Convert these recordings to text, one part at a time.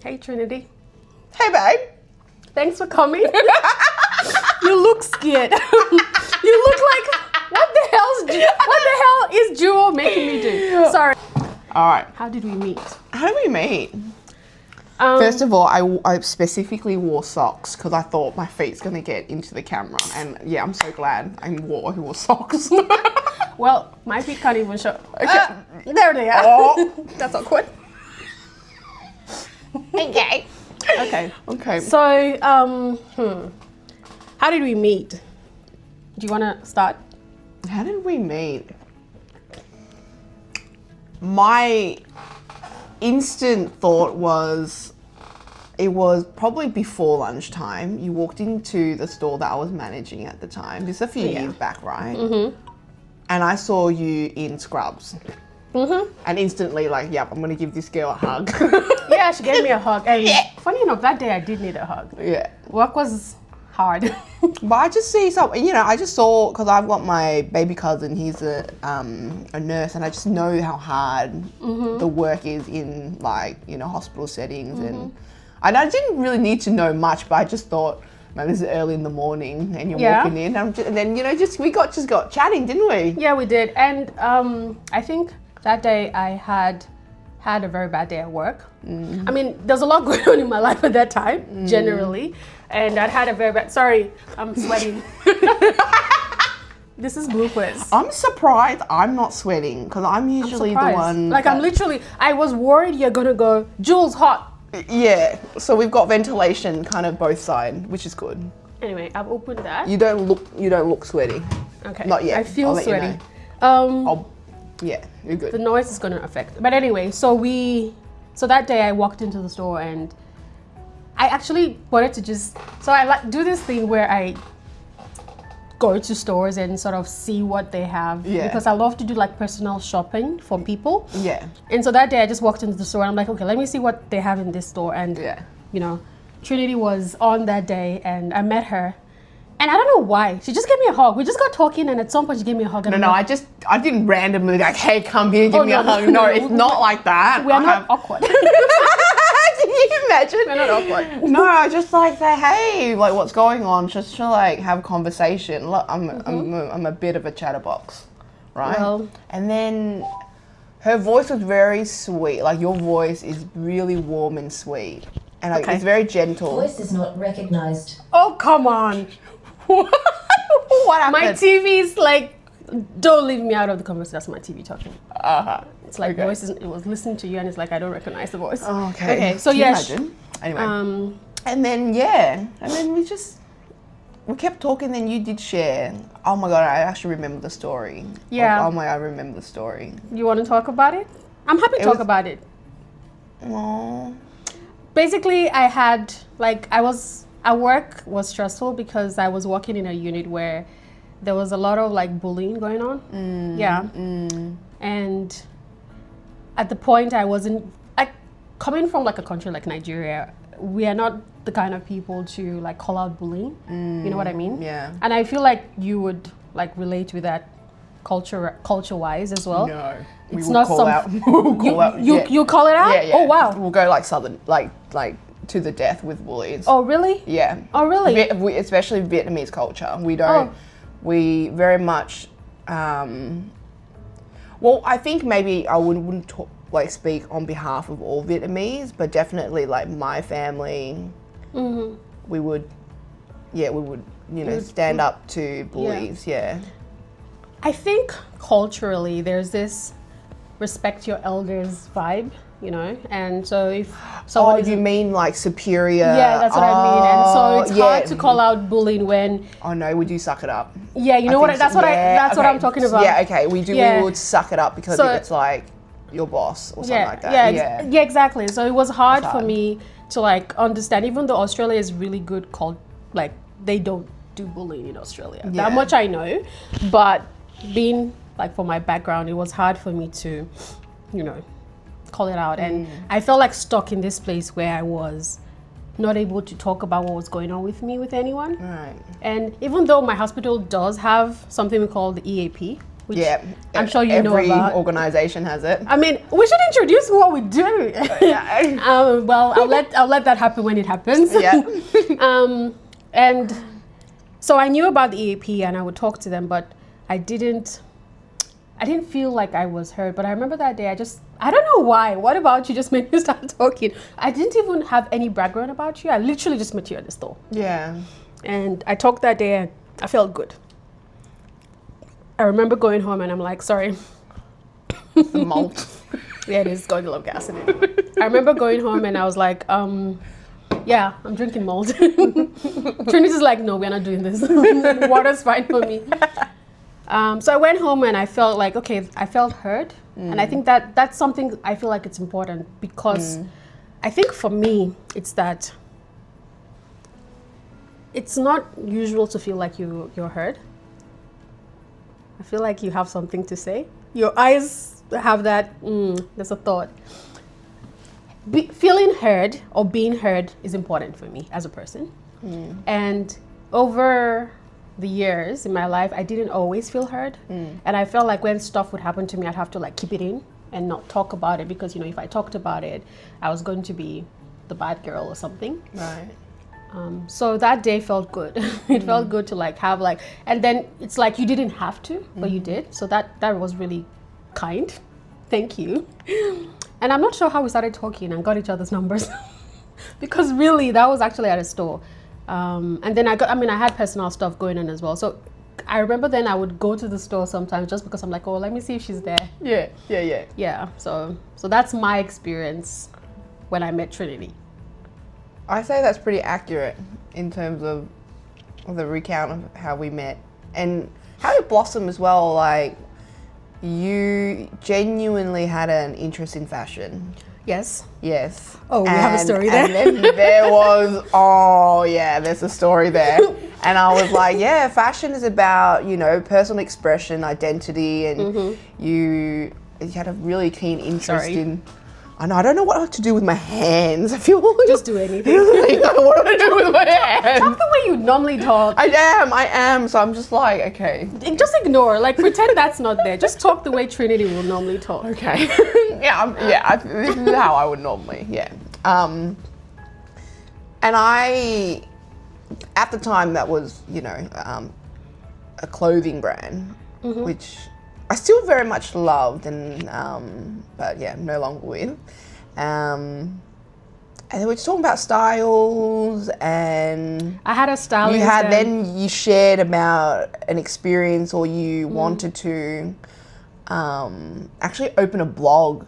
Hey, Trinity. Hey, babe. Thanks for coming. You look scared. You look like, what the hell is Jewel making me do? Sorry. All right. How did we meet? How did we meet? First of all, I specifically wore socks because I thought my feet's going to get into the camera. And yeah, I'm so glad I wore socks. Well, my feet can't even show. Okay. There they are. Oh. That's awkward. Okay. Okay. Okay. So, how did we meet? Do you want to start? How did we meet? My instant thought was, it was probably before lunchtime. You walked into the store that I was managing at the time. This is a few years back, right? Mm-hmm. And I saw you in scrubs. Mm-hmm. And instantly, like, yep, I'm going to give this girl a hug. Yeah, she gave me a hug. And funny enough, that day I did need a hug. Yeah. Work was hard. But I just see something, I just saw, because I've got my baby cousin, he's a nurse, and I just know how hard the work is in, like, hospital settings. And I didn't really need to know much, but I just thought, man, this is early in the morning, and you're walking in, and then, we got chatting, didn't we? Yeah, we did. And I think that day I had a very bad day at work. I mean, there's a lot going on in my life at that time, generally. And I'd had a very bad, sorry, I'm sweating. This is bloopers. I'm surprised I'm not sweating, because I'm usually the one. Like, I was worried you're going to go, Jules, hot. Yeah, so we've got ventilation kind of both sides, which is good. Anyway, I've opened that. You don't look sweaty. Okay. Not yet. I feel sweaty. Yeah, you're good. The noise is going to affect. But anyway, so that day I walked into the store and I actually wanted to so I do this thing where I go to stores and sort of see what they have. Yeah. Because I love to do like personal shopping for people. Yeah. And so that day I just walked into the store and I'm like, okay, let me see what they have in this store. And, Trinity was on that day and I met her. And I don't know why. She just gave me a hug. We just got talking and at some point she gave me a hug. And I didn't randomly like, hey, come here, give me a hug. No, it's not like that. We're not awkward. Can you imagine? We're not awkward. No, I just like say, hey, like what's going on? Just to like have a conversation. Look, I'm a bit of a chatterbox, right? Well, and then her voice was very sweet. Like your voice is really warm and sweet. And like, it's very gentle. Voice is not recognized. Oh, come on. What happened? My TV's like, don't leave me out of the conversation. That's my TV talking. It's like voices. It was listening to you, and it's like I don't recognize the voice. Oh, okay. Okay. So imagine? Anyway. And then we kept talking. Then you did share. Oh my god, I actually remember the story. Yeah. Oh my god, I remember the story. You want to talk about it? I'm happy to talk about it. Oh. Basically, I had our work was stressful because I was working in a unit where there was a lot of like bullying going on. And at the point coming from like a country like Nigeria, we are not the kind of people to like call out bullying. You know what I mean? Yeah. And I feel like you would like relate with that culture wise as well. No. It's not call out. You call it out? Yeah. Oh wow. We'll go like southern, like to the death with bullies. Oh really? Yeah. Oh really? Especially Vietnamese culture. We don't. Oh. We very much. Well, I think maybe I wouldn't speak on behalf of all Vietnamese, but definitely like my family, we would stand up to bullies. Yeah. I think culturally there's this respect your elders vibe, and so if someone you mean like superior? Yeah, that's what I mean. And so it's hard to call out bullying when. Oh no, we do suck it up. Yeah, that's what I'm talking about. Yeah, okay, we do. Yeah. We would suck it up because if it's like your boss or something like that. Yeah, exactly. So it was hard for me to like understand, even though Australia is really good. Like they don't do bullying in Australia. Yeah. That much I know, but being like for my background, it was hard for me to, call it out. And I felt like stuck in this place where I was not able to talk about what was going on with me with anyone. Right. And even though my hospital does have something we call the EAP, which Yeah, I'm sure you know every about. organization has it. I mean, we should introduce what we do. Well, I'll let that happen when it happens. Yeah. And so I knew about the EAP and I would talk to them, but I didn't feel like I was heard. But I remember that day, I don't know why. What about you just made me start talking? I didn't even have any background about you. I literally just met you at the store. Yeah. And I talked that day and I felt good. I remember going home and I'm like, sorry. The malt. Yeah, it is got a lot of gas in it. I remember going home and I was like, yeah, I'm drinking malt. Trinity's like, no, we're not doing this. Water's fine for me. So I went home and I felt like, okay, I felt heard. And I think that's something I feel like it's important because I think for me, it's that it's not usual to feel like you're heard. I feel like you have something to say. Your eyes have that, there's a thought. Feeling heard or being heard is important for me as a person. And over the years in my life, I didn't always feel heard. And I felt like when stuff would happen to me, I'd have to like keep it in and not talk about it because, if I talked about it, I was going to be the bad girl or something. Right. So that day felt good. It felt good to like have like, and then it's like you didn't have to, but you did. So that was really kind. Thank you. And I'm not sure how we started talking and got each other's numbers because really that was actually at a store. And then I had personal stuff going on as well. So I remember then I would go to the store sometimes just because I'm like, oh, let me see if she's there. Yeah. Yeah. So that's my experience when I met Trinity. I say that's pretty accurate in terms of the recount of how we met and how it blossomed as well. Like, you genuinely had an interest in fashion. Yes. Yes. Oh, we have a story there. And then there was, there's a story there. And I was like, yeah, fashion is about, personal expression, identity, and you had a really keen interest in. I don't know what to do with my hands. I feel like just do anything. What do I do with my hands? Talk the way you normally talk. I am. So I'm just like, okay. Just ignore. Like, pretend that's not there. Just talk the way Trinity will normally talk. Okay. This is how I would normally. Yeah. And I, at the time, that was a clothing brand, which I still very much loved, and but yeah, no longer with. And we were just talking about styles, and I had a stylist. Then you shared about an experience, or you wanted to actually open a blog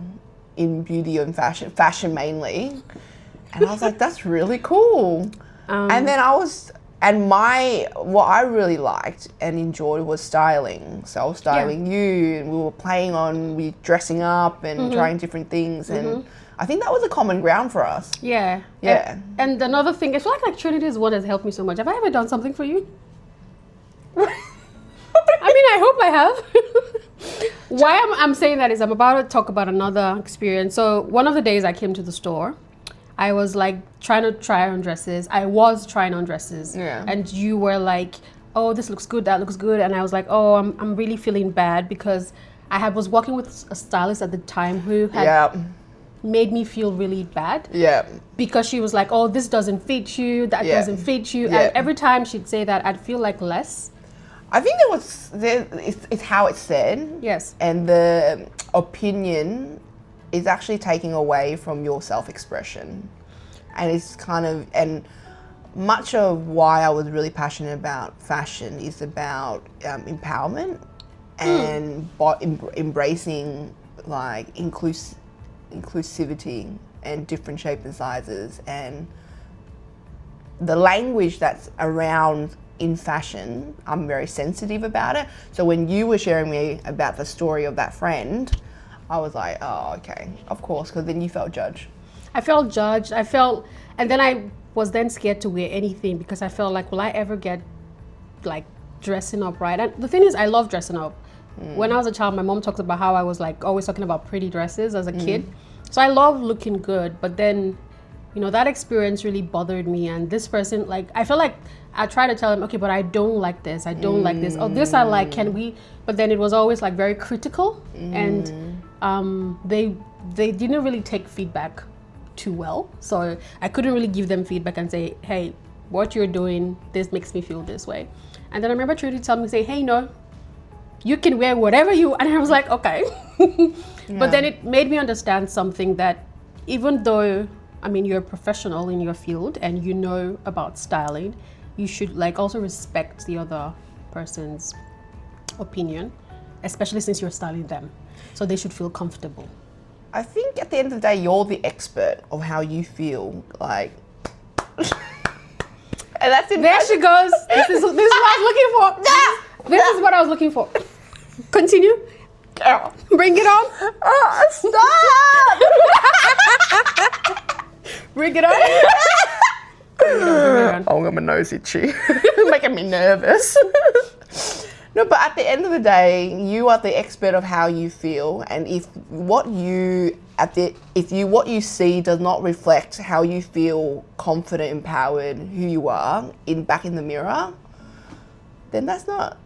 in beauty and fashion mainly. And I was like, that's really cool. And then what I really liked and enjoyed was styling. So I was styling you, and we were playing on dressing up and trying different things. And I think that was a common ground for us. Yeah. Yeah. And another thing, I feel like Trinity is one that's helped me so much. Have I ever done something for you? I hope I have. Why I'm saying that is I'm about to talk about another experience. So one of the days I came to the store, I was like trying to try on dresses. Yeah. And you were like, oh, this looks good, that looks good. And I was like, oh, I'm really feeling bad because I was working with a stylist at the time who had made me feel really bad. Yeah. Because she was like, oh, this doesn't fit you, that doesn't fit you. And every time she'd say that, I'd feel like less. I think it's how it's said. Yes. And the opinion is actually taking away from your self-expression. And it's and much of why I was really passionate about fashion is about empowerment and embracing like inclusivity and different shapes and sizes, and the language that's around in fashion, I'm very sensitive about it. So when you were sharing me about the story of that friend, I was like, oh, okay, of course, because then you felt judged. I felt judged. And then I was then scared to wear anything because I felt like, will I ever get like dressing up right? And the thing is, I love dressing up. When I was a child, my mom talks about how I was like always talking about pretty dresses as a kid. So I love looking good, but then you know, that experience really bothered me. And this person, like, I feel like I try to tell him, okay, but I don't like this. I don't like this. Oh, this I like. Can we? But then it was always like very critical, and they didn't really take feedback too well. So I couldn't really give them feedback and say, hey, what you're doing, this makes me feel this way. And then I remember Trinity telling me, say, hey, no, you can wear whatever you, and I was like, okay. But then it made me understand something, that even though, I mean, you're a professional in your field and you know about styling, you should like also respect the other person's opinion, especially since you're styling them. So they should feel comfortable. I think at the end of the day, you're the expert of how you feel. Like, and that's it. There she goes. This is what I was looking for. This is what I was looking for. Continue. Girl. Bring it on. Stop! Bring it on. Oh, my nose itchy. Making me nervous. No, but at the end of the day, you are the expert of how you feel, and if what you see does not reflect how you feel confident, empowered, who you are back in the mirror, then that's not.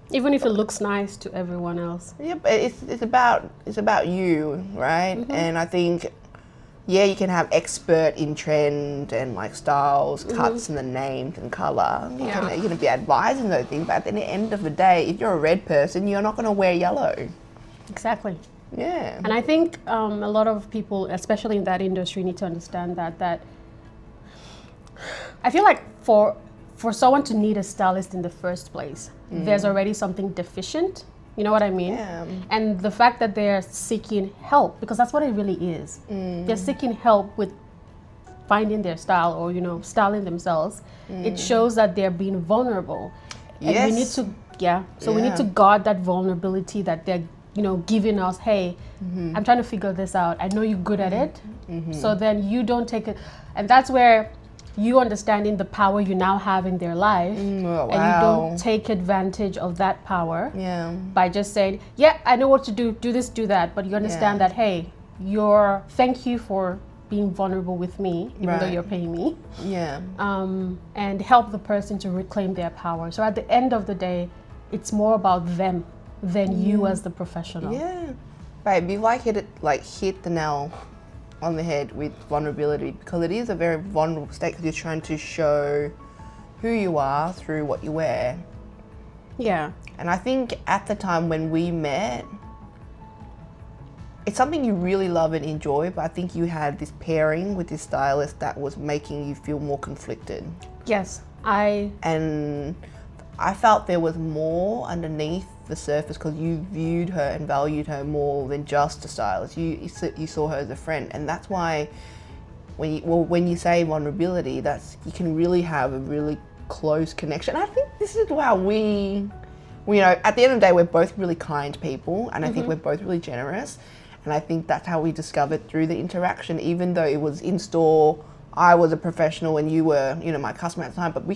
Even if it looks nice to everyone else. Yeah, but it's about you, right? And I think, yeah, you can have expert in trend and like styles, cuts, and the names and color. You're going to be advising those things, but at the end of the day, if you're a red person, you're not going to wear yellow. Exactly. Yeah. And I think a lot of people, especially in that industry, need to understand that I feel like for someone to need a stylist in the first place, there's already something deficient. You know what I mean? Yeah. And the fact that they're seeking help, because that's what it really is. They're seeking help with finding their style, or, you know, styling themselves. It shows that they're being vulnerable. And we need to, we need to guard that vulnerability that they're, you know, giving us. Hey, I'm trying to figure this out. I know you're good at it. So then you don't take it. And that's where you understanding the power you now have in their life, and you don't take advantage of that power by just saying, yeah, I know what to do this, do that, but you understand that, hey, thank you for being vulnerable with me, even though you're paying me, and help the person to reclaim their power. So at the end of the day, it's more about them than you as the professional. Yeah, babe, you hit the nail on the head with vulnerability, because it is a very vulnerable state, because you're trying to show who you are through what you wear. Yeah. And I think at the time when we met, it's something you really love and enjoy, but I think you had this pairing with this stylist that was making you feel more conflicted. Yes, And I felt there was more underneath the surface, because you viewed her and valued her more than just a stylist. You saw her as a friend, and that's why when you say vulnerability, you can really have a really close connection. I think this is how we know, at the end of the day, we're both really kind people, and I think we're both really generous, and I think that's how we discovered through the interaction. Even though it was in store, I was a professional and you were, you know, my customer at the time, but we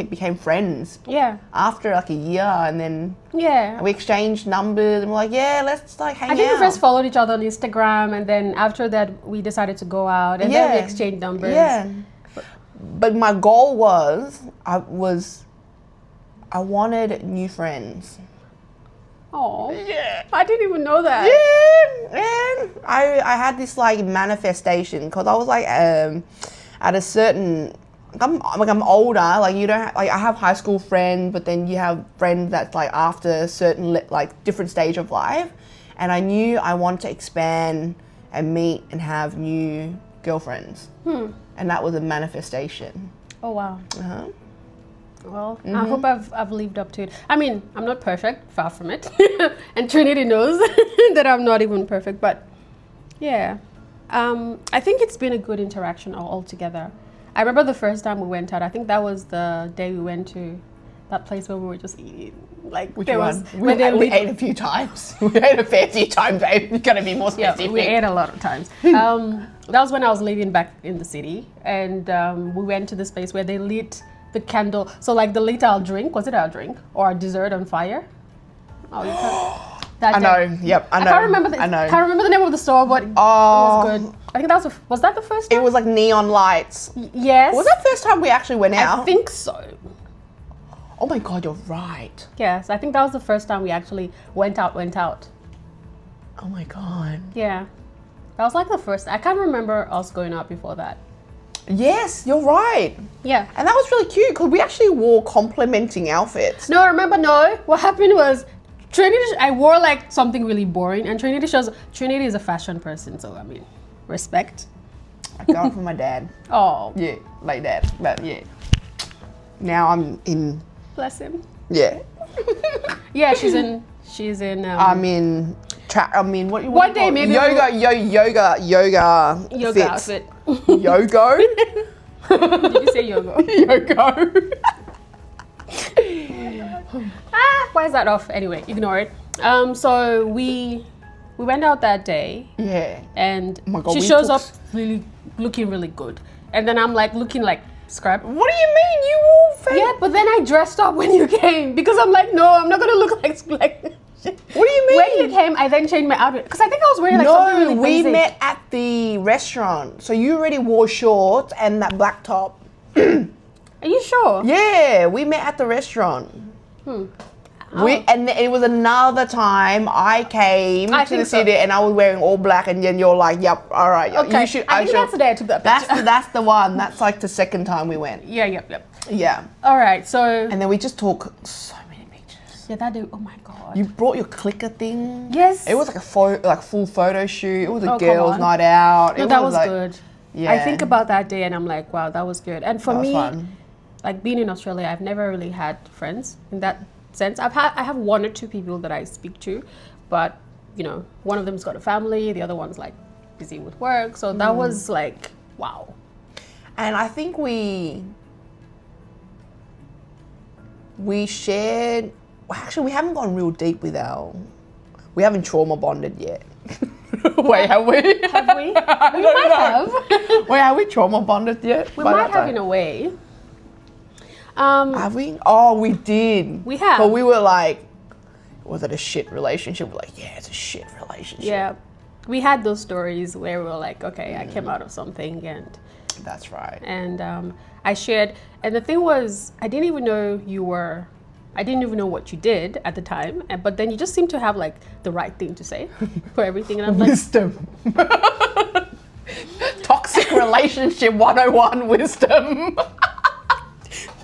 became friends. Yeah. After like a year, and then we exchanged numbers, and we're like, yeah, let's like hang out. I think we first followed each other on Instagram, and then after that we decided to go out, and then we exchanged numbers. Yeah. But my goal was I wanted new friends. Oh. Yeah. I didn't even know that. Yeah, and I had this like manifestation, because I was like at a certain, I'm older, like you don't I have high school friends, but then you have friends that's like after a certain like different stage of life, and I knew I wanted to expand and meet and have new girlfriends, and that was a manifestation. Oh wow. Well, Mm-hmm. I hope I've lived up to it. I mean, I'm not perfect, far from it. And Trinity knows that I'm not even perfect, but yeah. I think it's been a good interaction altogether. I remember the first time we went out, I think that was the day we went to that place where we were just eating. Like, Which there one? was, We ate a few times. We ate a fair few times, babe. You've got to be more specific. Yeah, we ate a lot of times. That was when I was living back in the city, and we went to this place where they lit the candle. So like the lit our drink, was it our drink or our dessert on fire? Oh, you can't. that I day. know. Yep. I know. Can't remember the, I know. Can't remember the name of the store, but it Oh. was good. I think that was that the first time? It was like neon lights. Yes. Was that the first time we actually went out? I think so. Oh my God, you're right. Yes, I think that was the first time we actually went out. Oh my God. Yeah. That was like the first. I can't remember us going out before that. Yes, you're right. Yeah. And that was really cute because we actually wore complementing outfits. No, remember, no. What happened was Trinity, I wore like something really boring, and Trinity is a fashion person, so I mean, respect. I got it from my dad. Oh, Yeah, like that. But yeah. Now I'm in. bless him. Yeah. Yeah, she's in. I'm in. What? One day maybe yoga fits. outfit. Yoga. Did you say yoga? Yoga. Why is that off? Anyway, ignore it. So we went out that day, Yeah. and Oh my God, she we shows took up looking really good, and then I'm like looking like scrap. What do you mean? You all fake? Yeah, but then I dressed up when you came because I'm like, no, I'm not gonna look like. What do you mean? When you came, I then changed my outfit because I think I was wearing like something really No, we basic. met at the restaurant. So you already wore shorts and that black top. Are you sure? Yeah, we met at the restaurant. And it was another time I came I to the think so. city and I was wearing all black, and then you're like, "Yep, all right, Okay. you should." I think that's the day I took that picture. That's the one. That's like the second time we went. Yeah, yep. Yeah, All right, so and then we just took so many pictures. yeah, that day. Oh my god. You brought your clicker thing. Yes. It was like a full photo shoot. It was a Oh, come girls' on. night out. No, It that was like, good. Yeah. I think about that day and I'm like, wow, that was good. And for That was me, fun. like being in Australia, I've never really had friends in that sense. I have one or two people that I speak to, but you know, one of them's got a family, the other one's like busy with work. So that was like, wow. And I think we shared. Well, actually, we haven't gone real deep with we haven't trauma bonded yet. Wait, have we? Have we? We might have. Wait, have we trauma bonded yet? We might have in a way. Have we? Oh, we did. We have. But we were like, was it a shit relationship? We're like, yeah, it's a shit relationship. Yeah. We had those stories where we were like, okay, I came out of something and That's right. I shared, and the thing was, I didn't even know what you did at the time, but then you just seemed to have like the right thing to say for everything, and I'm like, Wisdom. Toxic relationship 101 wisdom.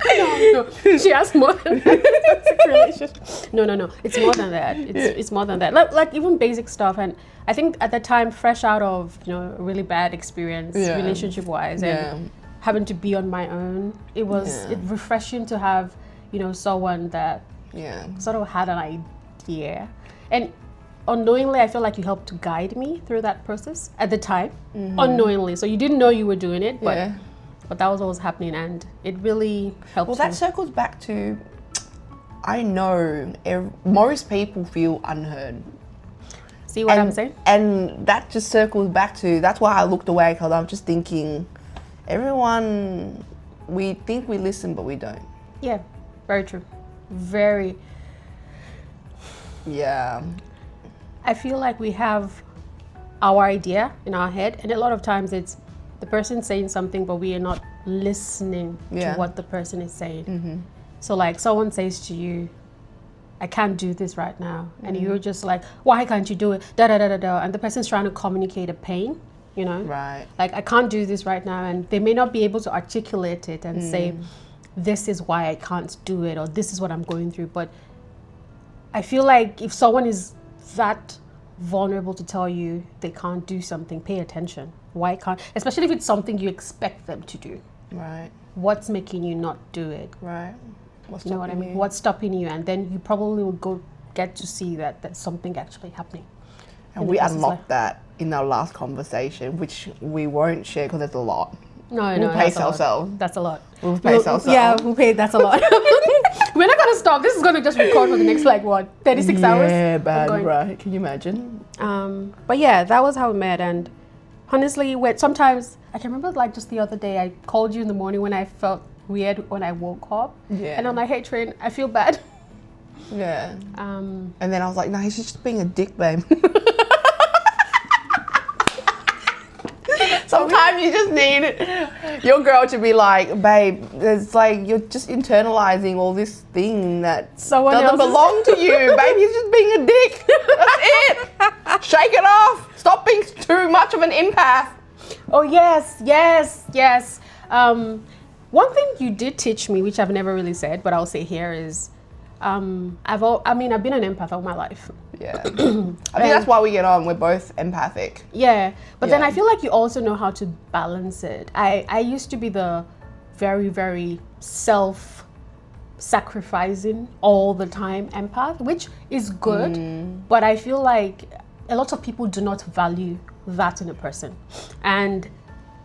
no, she has more than that. Toxic relationship. No, it's more than that. It's more than that. Like even basic stuff, and I think at the time, fresh out of a really bad experience, relationship wise, and having to be on my own, it was refreshing to have someone that sort of had an idea, and unknowingly I feel like you helped to guide me through that process at the time, unknowingly. So you didn't know you were doing it, but that was what was happening, and it really helped. Well, that circles back to, I know most people feel unheard. See what I'm saying? And that just circles back to, that's why I looked away, because I'm just thinking, everyone, we think we listen, but we don't. Yeah, very true. Very. Yeah. I feel like we have our idea in our head, and a lot of times it's the person saying something, but we are not listening to what the person is saying. So like someone says to you, I can't do this right now. And you're just like, why can't you do it? Da da da da da. And the person's trying to communicate a pain, Right. Like, I can't do this right now. And they may not be able to articulate it and say, this is why I can't do it, or this is what I'm going through. But I feel like if someone is that vulnerable to tell you they can't do something, pay attention. Why can't, especially if it's something you expect them to do. Right. What's making you not do it? Right. What's You know what I mean? stopping you? What's stopping you? And then you probably will get to see that there's something actually happening. And we unlocked that in our last conversation, which we won't share because there's a lot. No, We'll pace ourselves. That's a lot. We'll pace ourselves. Yeah, we'll pay. That's a lot. We're not gonna stop. This is gonna just record for the next 36 hours. Yeah, bad, right? Can you imagine? But yeah, that was how we met. And honestly, sometimes I can remember just the other day I called you in the morning when I felt weird when I woke up. Yeah. And I'm like, hey, Trin, I feel bad. Yeah. Um, And then I was like, no, he's just being a dick, babe. Sometimes you just need your girl to be like, babe, it's like you're just internalizing all this thing that Someone doesn't else is- belong to you. Babe, he's just being a dick. That's it. Shake it off. Stop being too much of an empath. Oh yes. One thing you did teach me, which I've never really said, but I'll say here is, I've been an empath all my life. Yeah. I think that's why we get on. We're both empathic. Yeah, but then Yeah. I feel like you also know how to balance it. I used to be the very, very self-sacrificing all the time empath, which is good, but I feel like a lot of people do not value that in a person. And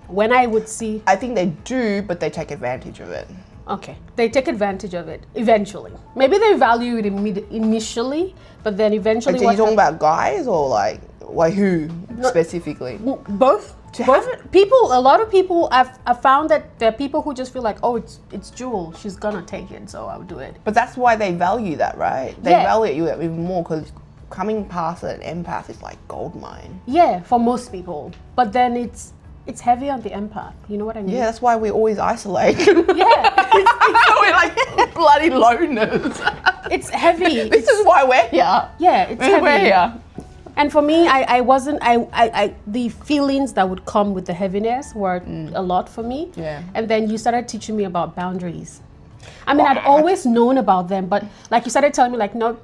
when I would see... I think they do, but they take advantage of it. Okay, they take advantage of it eventually. Maybe they value it initially, but then eventually... Like, are you talking about guys or like who specifically? Both. People, a lot of people, I've found that there are people who just feel like, oh, it's Jewel, she's gonna take it, so I'll do it. But that's why they value that, right? They Yeah. value you even more because coming past an empath is like gold mine. Yeah, for most people. But then it's heavy on the empath. You know what I mean? Yeah, that's why we always isolate. Yeah. We're like bloody loners. It's heavy. This is why we're here. Yeah, it's heavy. We're here. And for me, the feelings that would come with the heaviness were a lot for me. Yeah. And then you started teaching me about boundaries. I mean, I'd always known about them, but like you started telling me like, no,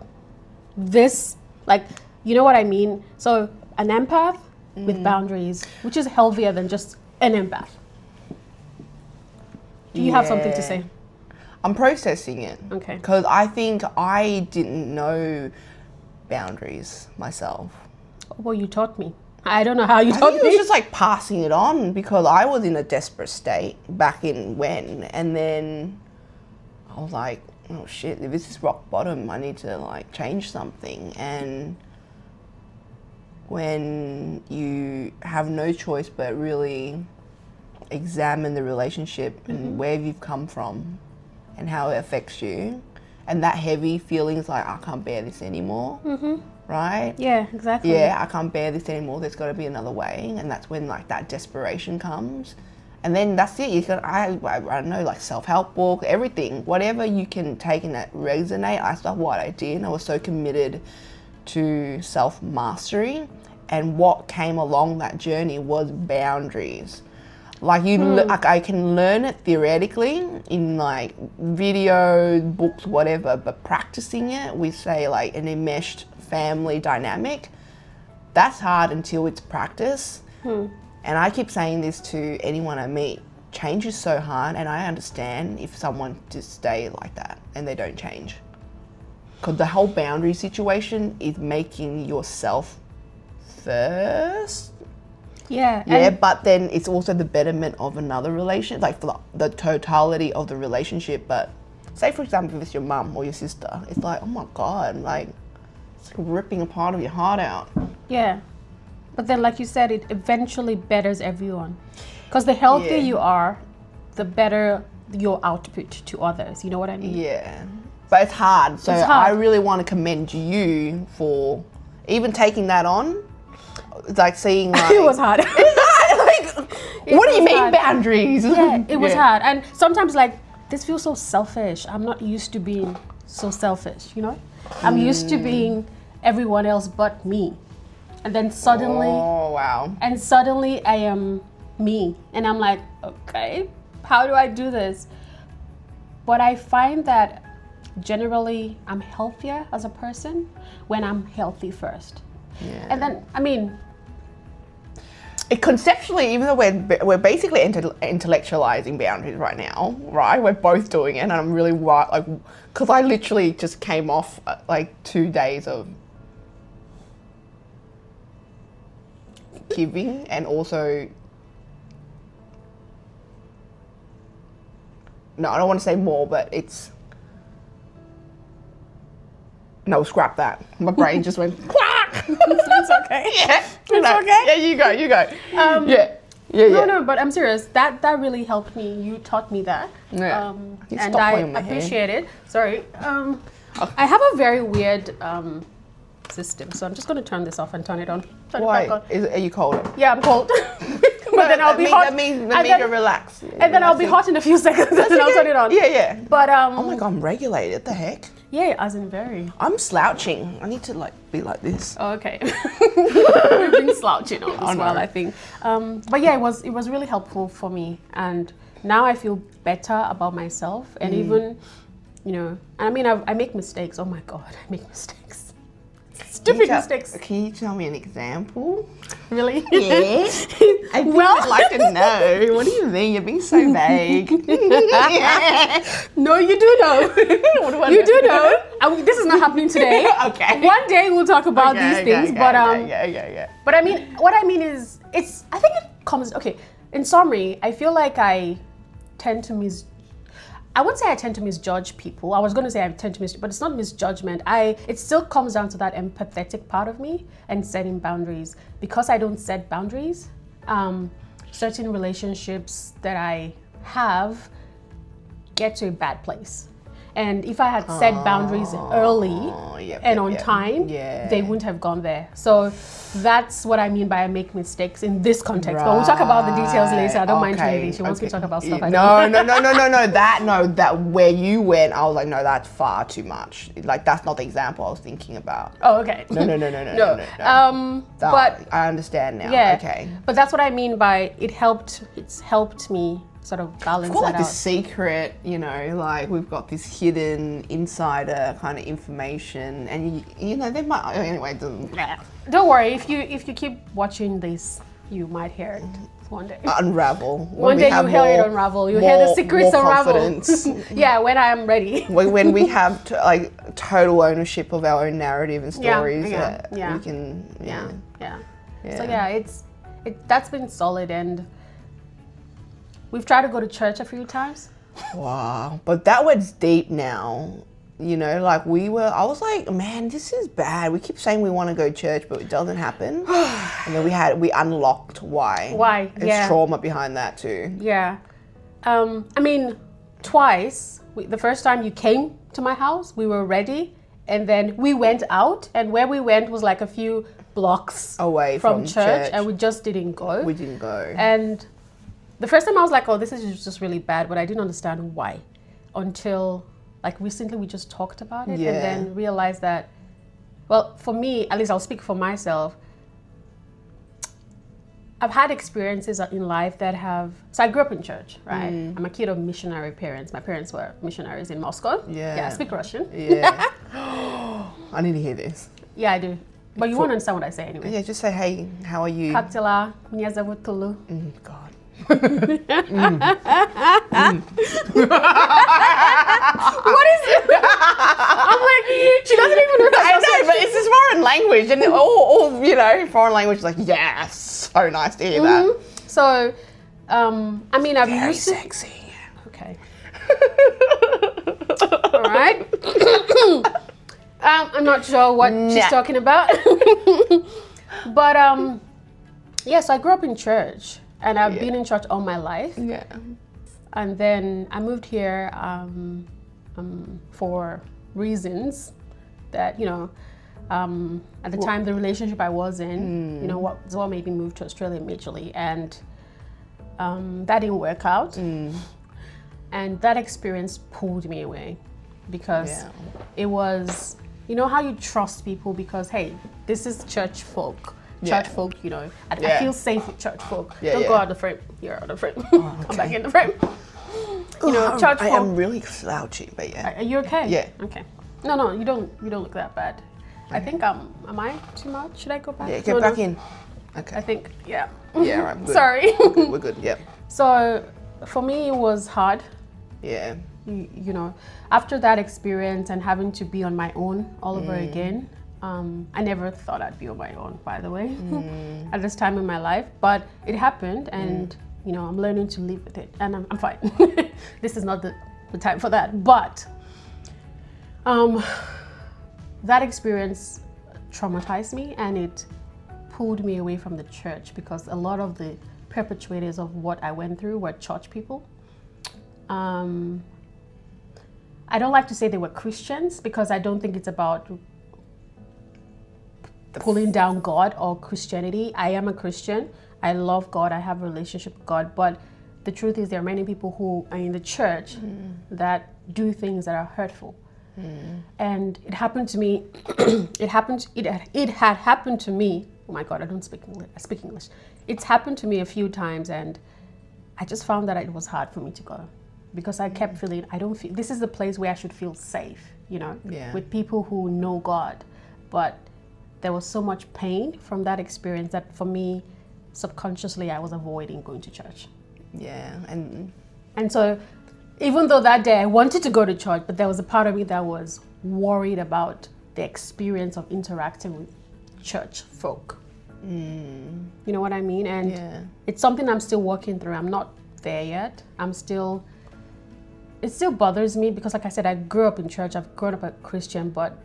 this, like, you know what I mean? So an empath with boundaries, which is healthier than just an empath. Do you have something to say? I'm processing it. Okay. Because I think I didn't know boundaries myself. Well, you taught me. I don't know how you I taught think it was me. just like passing it on because I was in a desperate state back in when, and then I was like, oh shit, if this is rock bottom, I need to like change something. And when you have no choice but really examine the relationship and where you've come from and how it affects you, and that heavy feelings like, I can't bear this anymore, right? Yeah, exactly. Yeah, I can't bear this anymore, there's got to be another way. And that's when like that desperation comes. And then that's it. You can, I don't know, like self-help book, everything, whatever you can take and that resonate. That's what I did. I was so committed to self-mastery, and what came along that journey was boundaries. Like like I can learn it theoretically in like videos, books, whatever, but practicing it with say like an enmeshed family dynamic, that's hard until it's practice. And I keep saying this to anyone I meet, change is so hard, and I understand if someone just stay like that and they don't change. Because the whole boundary situation is making yourself first. Yeah. Yeah, but then it's also the betterment of another relationship, like for the totality of the relationship. But say, for example, if it's your mum or your sister, it's like, oh my God, like, it's like ripping a part of your heart out. Yeah. But then, like you said, it eventually betters everyone. Because the healthier you are, the better your output to others. You know what I mean? Yeah. But it's hard. So It's hard. I really want to commend you for even taking that on. Like seeing like... It was hard. What do you was mean hard. boundaries? Yeah, it was hard. And sometimes like, this feels so selfish. I'm not used to being so selfish, you know? I'm used to being everyone else but me. And then suddenly... Oh, wow. And suddenly I am me. And I'm like, okay, how do I do this? But I find that generally I'm healthier as a person when I'm healthy first. Yeah. And then, I mean... It conceptually, even though we're basically intellectualizing boundaries right now, right? We're both doing it, and I'm really like, because I literally just came off like 2 days of giving, and also, no, I don't want to say more, but it's, no, scrap that. My brain just went, quack! It's okay. Yeah. It's okay. Yeah, you go. No, but I'm serious. That really helped me. You taught me that. Yeah. You And stop I pulling my hair. appreciate it. Sorry. I have a very weird system, so I'm just going to turn this off and turn it on. Turn Why? it back on. Are you cold? Yeah, I'm cold. But then I'll be hot. That means and then, to relax. And then I'll be hot in a few seconds, and then I'll turn it on. Yeah, yeah. But oh my god, I'm regulated. What the heck? Yeah, as in very. I'm slouching. I need to like be like this. Oh, okay. We've been slouching all this while, I think. But yeah, it was really helpful for me, and now I feel better about myself, and even, you know, I mean, I make mistakes. Oh my god, I make mistakes. Stupid mistakes. Can you tell me an example? Really? Yeah. I think I'd like to know. What do you mean? You're being so vague. No, you do know. You do know. This is not happening today. Okay. One day we'll talk about these things. But But I mean, what I mean is, I think it comes. Okay. In summary, I feel like I wouldn't say I tend to misjudge people. I was going to say I tend to but it's not misjudgment. It still comes down to that empathetic part of me and setting boundaries. Because I don't set boundaries, certain relationships that I have get to a bad place. And if I had set boundaries early and on time, they wouldn't have gone there. So that's what I mean by I make mistakes in this context. But we'll talk about the details later. I don't mind Trinity. She wants me to talk about stuff. No. That where you went, I was like, no, that's far too much. Like that's not the example I was thinking about. Oh, okay. No. But I understand now. Yeah. Okay. But that's what I mean by it's helped me sort of balance it's that like out. this secret, you know, like we've got this hidden insider kind of information, and you know they might anyway. Don't worry, if you keep watching this, you might hear it one day. Unravel. One day you hear it unravel. You hear the secrets unravel. Yeah, when I am ready. when we have total ownership of our own narrative and stories, we can. Yeah. So yeah, that's been solid, and we've tried to go to church a few times. Wow. But that went's deep now. You know, like I was like, man, this is bad. We keep saying we want to go to church, but it doesn't happen. And then we unlocked why. Why? There's trauma behind that too. Yeah. I mean, twice. The first time you came to my house, we were ready. And then we went out. And where we went was like a few blocks away from church. And we just didn't go. We didn't go. And the first time I was like, oh, this is just really bad, but I didn't understand why until recently we just talked about it and then realized that, well, for me, at least I'll speak for myself, I've had experiences in life that so I grew up in church, right? I'm a kid of missionary parents. My parents were missionaries in Moscow. Yeah, I speak Russian. Yeah. I need to hear this. Yeah, I do. But you won't understand what I say anyway. Yeah, just say, hey, how are you? Как дела? Меня зовут Tolu. God. What is it? I'm like, she doesn't even know. I know, but it's this foreign language, and all you know, foreign language is like, yes, so nice to hear that. So, I mean, I've very used to. Sexy. Okay. All right. I'm not sure what she's talking about, but yeah. So I grew up in church. And I've been in church all my life. Yeah. And then I moved here for reasons that, you know, at the time the relationship I was in, you know, what made me move to Australia majorly. And that didn't work out. And that experience pulled me away because it was, you know how you trust people because, hey, this is church folk. Church folk, you know, I feel safe with church folk. Don't go out the frame. You're out of the frame. Come back in the frame. You know, church folk. I am really slouchy, but Are you okay? Yeah. Okay. No, you don't look that bad. I think am I too much? Should I go back? Yeah, get back in. Okay. I think Yeah, right. Good. Sorry. We're good. Yeah. So, for me, it was hard. Yeah. You know, after that experience and having to be on my own all over again. I never thought I'd be on my own, by the way, at this time in my life, but it happened and, you know, I'm learning to live with it and I'm fine. This is not the time for that, but that experience traumatized me and it pulled me away from the church because a lot of the perpetrators of what I went through were church people. I don't like to say they were Christians because I don't think it's about pulling down God or Christianity. I am a Christian. I love God. I have a relationship with God. But the truth is there are many people who are in the church that do things that are hurtful. And it happened to me. It had happened to me. Oh my God, I don't speak English. I speak English. It's happened to me a few times, and I just found that it was hard for me to go because I kept feeling this is the place where I should feel safe, with people who know God. But there was so much pain from that experience that for me, subconsciously, I was avoiding going to church. Yeah, and so even though that day I wanted to go to church, but there was a part of me that was worried about the experience of interacting with church folk. You know what I mean? And it's something I'm still working through. I'm not there yet. It still bothers me because, like I said, I grew up in church. I've grown up a Christian, but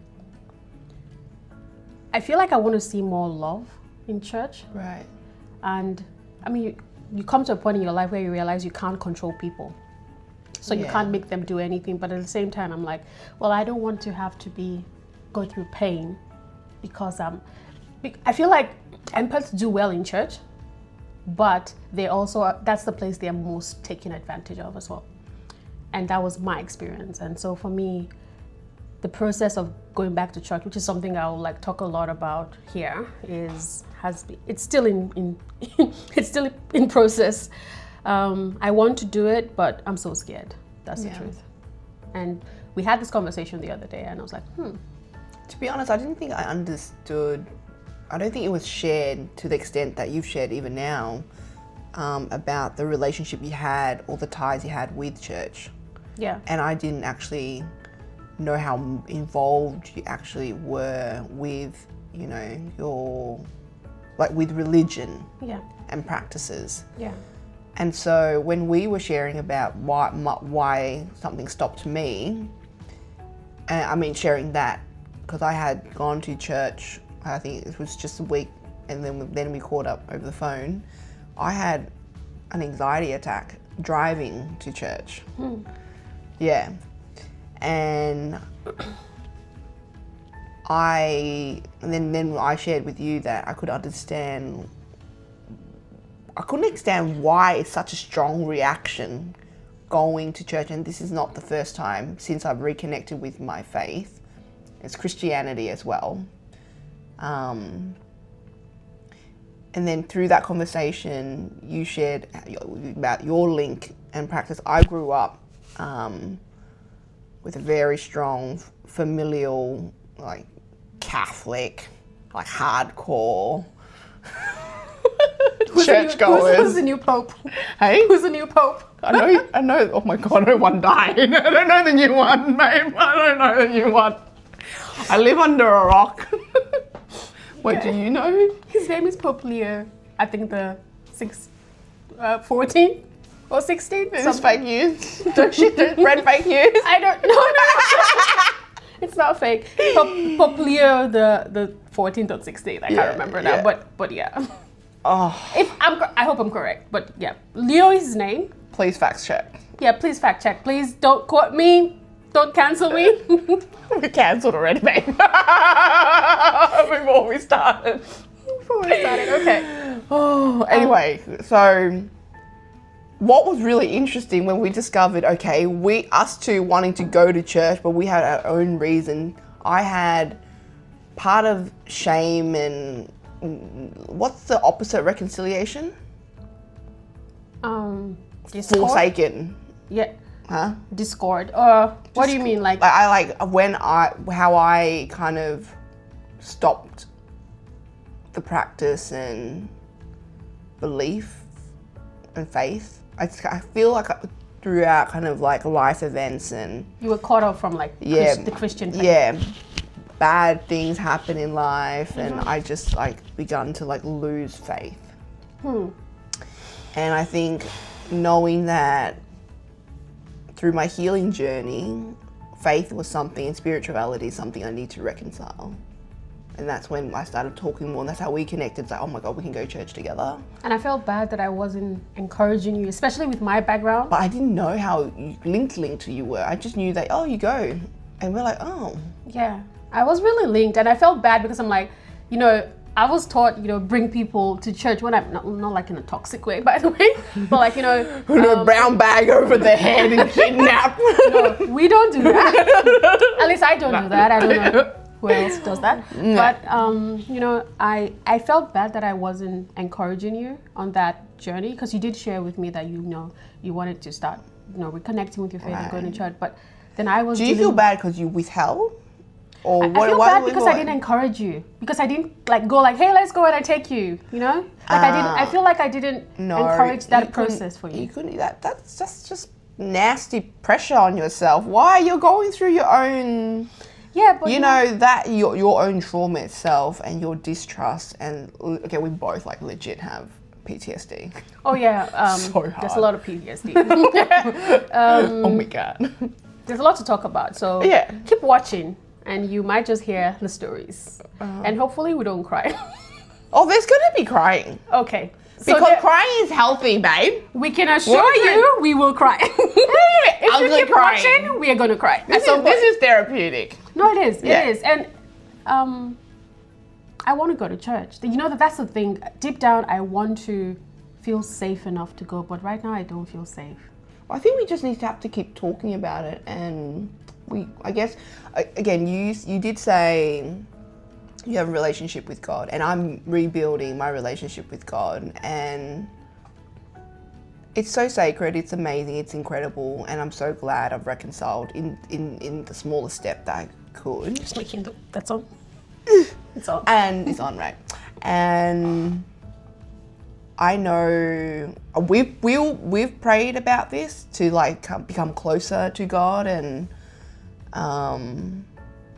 I feel like I want to see more love in church. Right. And I mean, you come to a point in your life where you realize you can't control people. So you can't make them do anything. But at the same time, I'm like, well, I don't want to have to go through pain because I feel like empaths do well in church, but that's the place they're most taken advantage of as well. And that was my experience. And so for me, the process of going back to church, which is something I'll talk a lot about here, it's still in it's still in process. I want to do it, but I'm so scared. That's the truth. And we had this conversation the other day, and I was like, To be honest, I didn't think I understood. I don't think it was shared to the extent that you've shared even now about the relationship you had or the ties you had with church. Yeah. And I didn't actually know how involved you actually were with, your, with religion and practices. Yeah. And so when we were sharing about why something stopped me, sharing that, because I had gone to church, I think it was just a week, and then we caught up over the phone. I had an anxiety attack driving to church. Yeah. And then I shared with you that I couldn't understand why it's such a strong reaction going to church. And this is not the first time since I've reconnected with my faith. It's Christianity as well. And then through that conversation, you shared about your link and practice. I grew up with a very strong familial, Catholic, hardcore churchgoers. Who's the new pope? Hey? Who's the new pope? I know. Oh my God, no one died. I don't know the new one, babe. I don't know the new one. I live under a rock. What do you know? His name is Pope Leo. I think the 14 or 16. This is fake news. Don't spread fake news. I don't know. It's not fake. Pope Leo the 14th or 16th. I can't remember now. But yeah. Oh. I hope I'm correct. But yeah, Leo is his name. Please fact check. Yeah, please fact check. Please don't quote me. Don't cancel me. We cancelled already, babe. Before we started. Okay. Oh, anyway, so what was really interesting when we discovered, us two wanting to go to church, but we had our own reason. I had part of shame and what's the opposite reconciliation? Discord? Forsaken. Yeah. Huh? Discord. What do you mean? How I kind of stopped the practice and belief and faith. I feel like throughout kind of life events and... You were caught up from the Christian faith. Yeah. Bad things happen in life and I just begun to lose faith. And I think knowing that through my healing journey, faith was something and spirituality is something I need to reconcile. And that's when I started talking more, and that's how we connected. It's like, oh my God, we can go to church together. And I felt bad that I wasn't encouraging you, especially with my background. But I didn't know how linked you were. I just knew that, oh, you go. And we're like, oh. Yeah, I was really linked, and I felt bad because I'm like, you know, I was taught, you know, bring people to church when I'm not like in a toxic way, by the way, but like, you know, a brown bag over the head and kidnap. No, we don't do that. At least I don't do that. I don't know who else does that. No. But you know, I felt bad that I wasn't encouraging you on that journey, because you did share with me that, you know, you wanted to start, you know, reconnecting with your faith and going to church. But then I was. Do you feel bad because you withheld? Or I feel bad because I didn't encourage you, because I didn't like go like, hey, let's go, and I take you, you know, like I feel like I didn't encourage that process for you. You couldn't. That's just nasty pressure on yourself. Why? You're going through your own. Yeah, but you know that your own trauma itself and your distrust, and okay, we both like legit have PTSD. Oh yeah, so hard. There's a lot of PTSD. Oh my God. There's a lot to talk about, so yeah, keep watching. And you might just hear the stories. And hopefully we don't cry. Oh, there's going to be crying. Okay. Because crying is healthy, babe. We can assure you we will cry. If you keep watching, we are going to cry. This is therapeutic. No, it is. It is. And I want to go to church. You know, that's the thing. Deep down, I want to feel safe enough to go. But right now, I don't feel safe. I think we just need to have to keep talking about it. And I guess, again, you did say you have a relationship with God, and I'm rebuilding my relationship with God, and it's so sacred, it's amazing, it's incredible, and I'm so glad I've reconciled in the smallest step that I could. Just making that's on. It's on. And it's on, right? And I know we've prayed about this to like become closer to God, and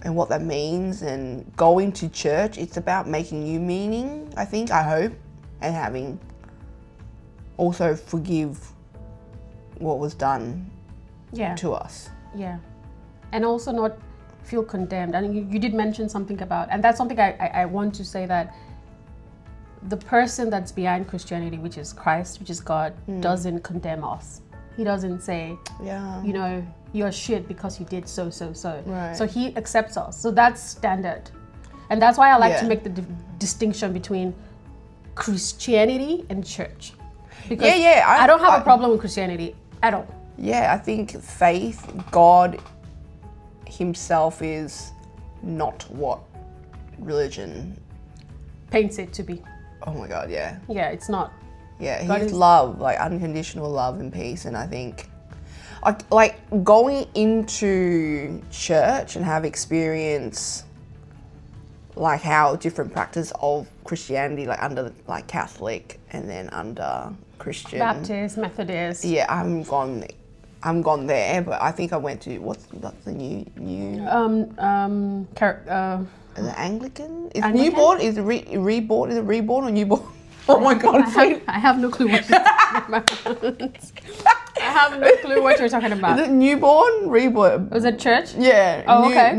what that means, and going to church, it's about making you meaning, I think, I hope, and having also forgive what was done to us. Yeah. And also not feel condemned. And you did mention something about, and that's something I want to say, that the person that's behind Christianity, which is Christ, which is God, doesn't condemn us. He doesn't say, you know, you're shit because you did so. Right. So he accepts us. So that's standard. And that's why I like to make the distinction between Christianity and church. Because I don't have a problem with Christianity at all. Yeah, I think faith, God himself is not what religion paints it to be. Oh my God, yeah. Yeah, it's not. Yeah, he's love, like unconditional love and peace. And I think like going into church and have experience like how different practice of Christianity, like under like Catholic and then under Christian, Baptist, Methodist. Yeah, I'm gone there, but I think I went to what's the new the Anglican? Is Anglican? newborn? Is it reborn? Is it reborn or newborn? Oh my God! I have no clue what you're talking about. I have no clue what you're talking about. Is it newborn? Reborn? Was it church? Yeah. Oh, okay.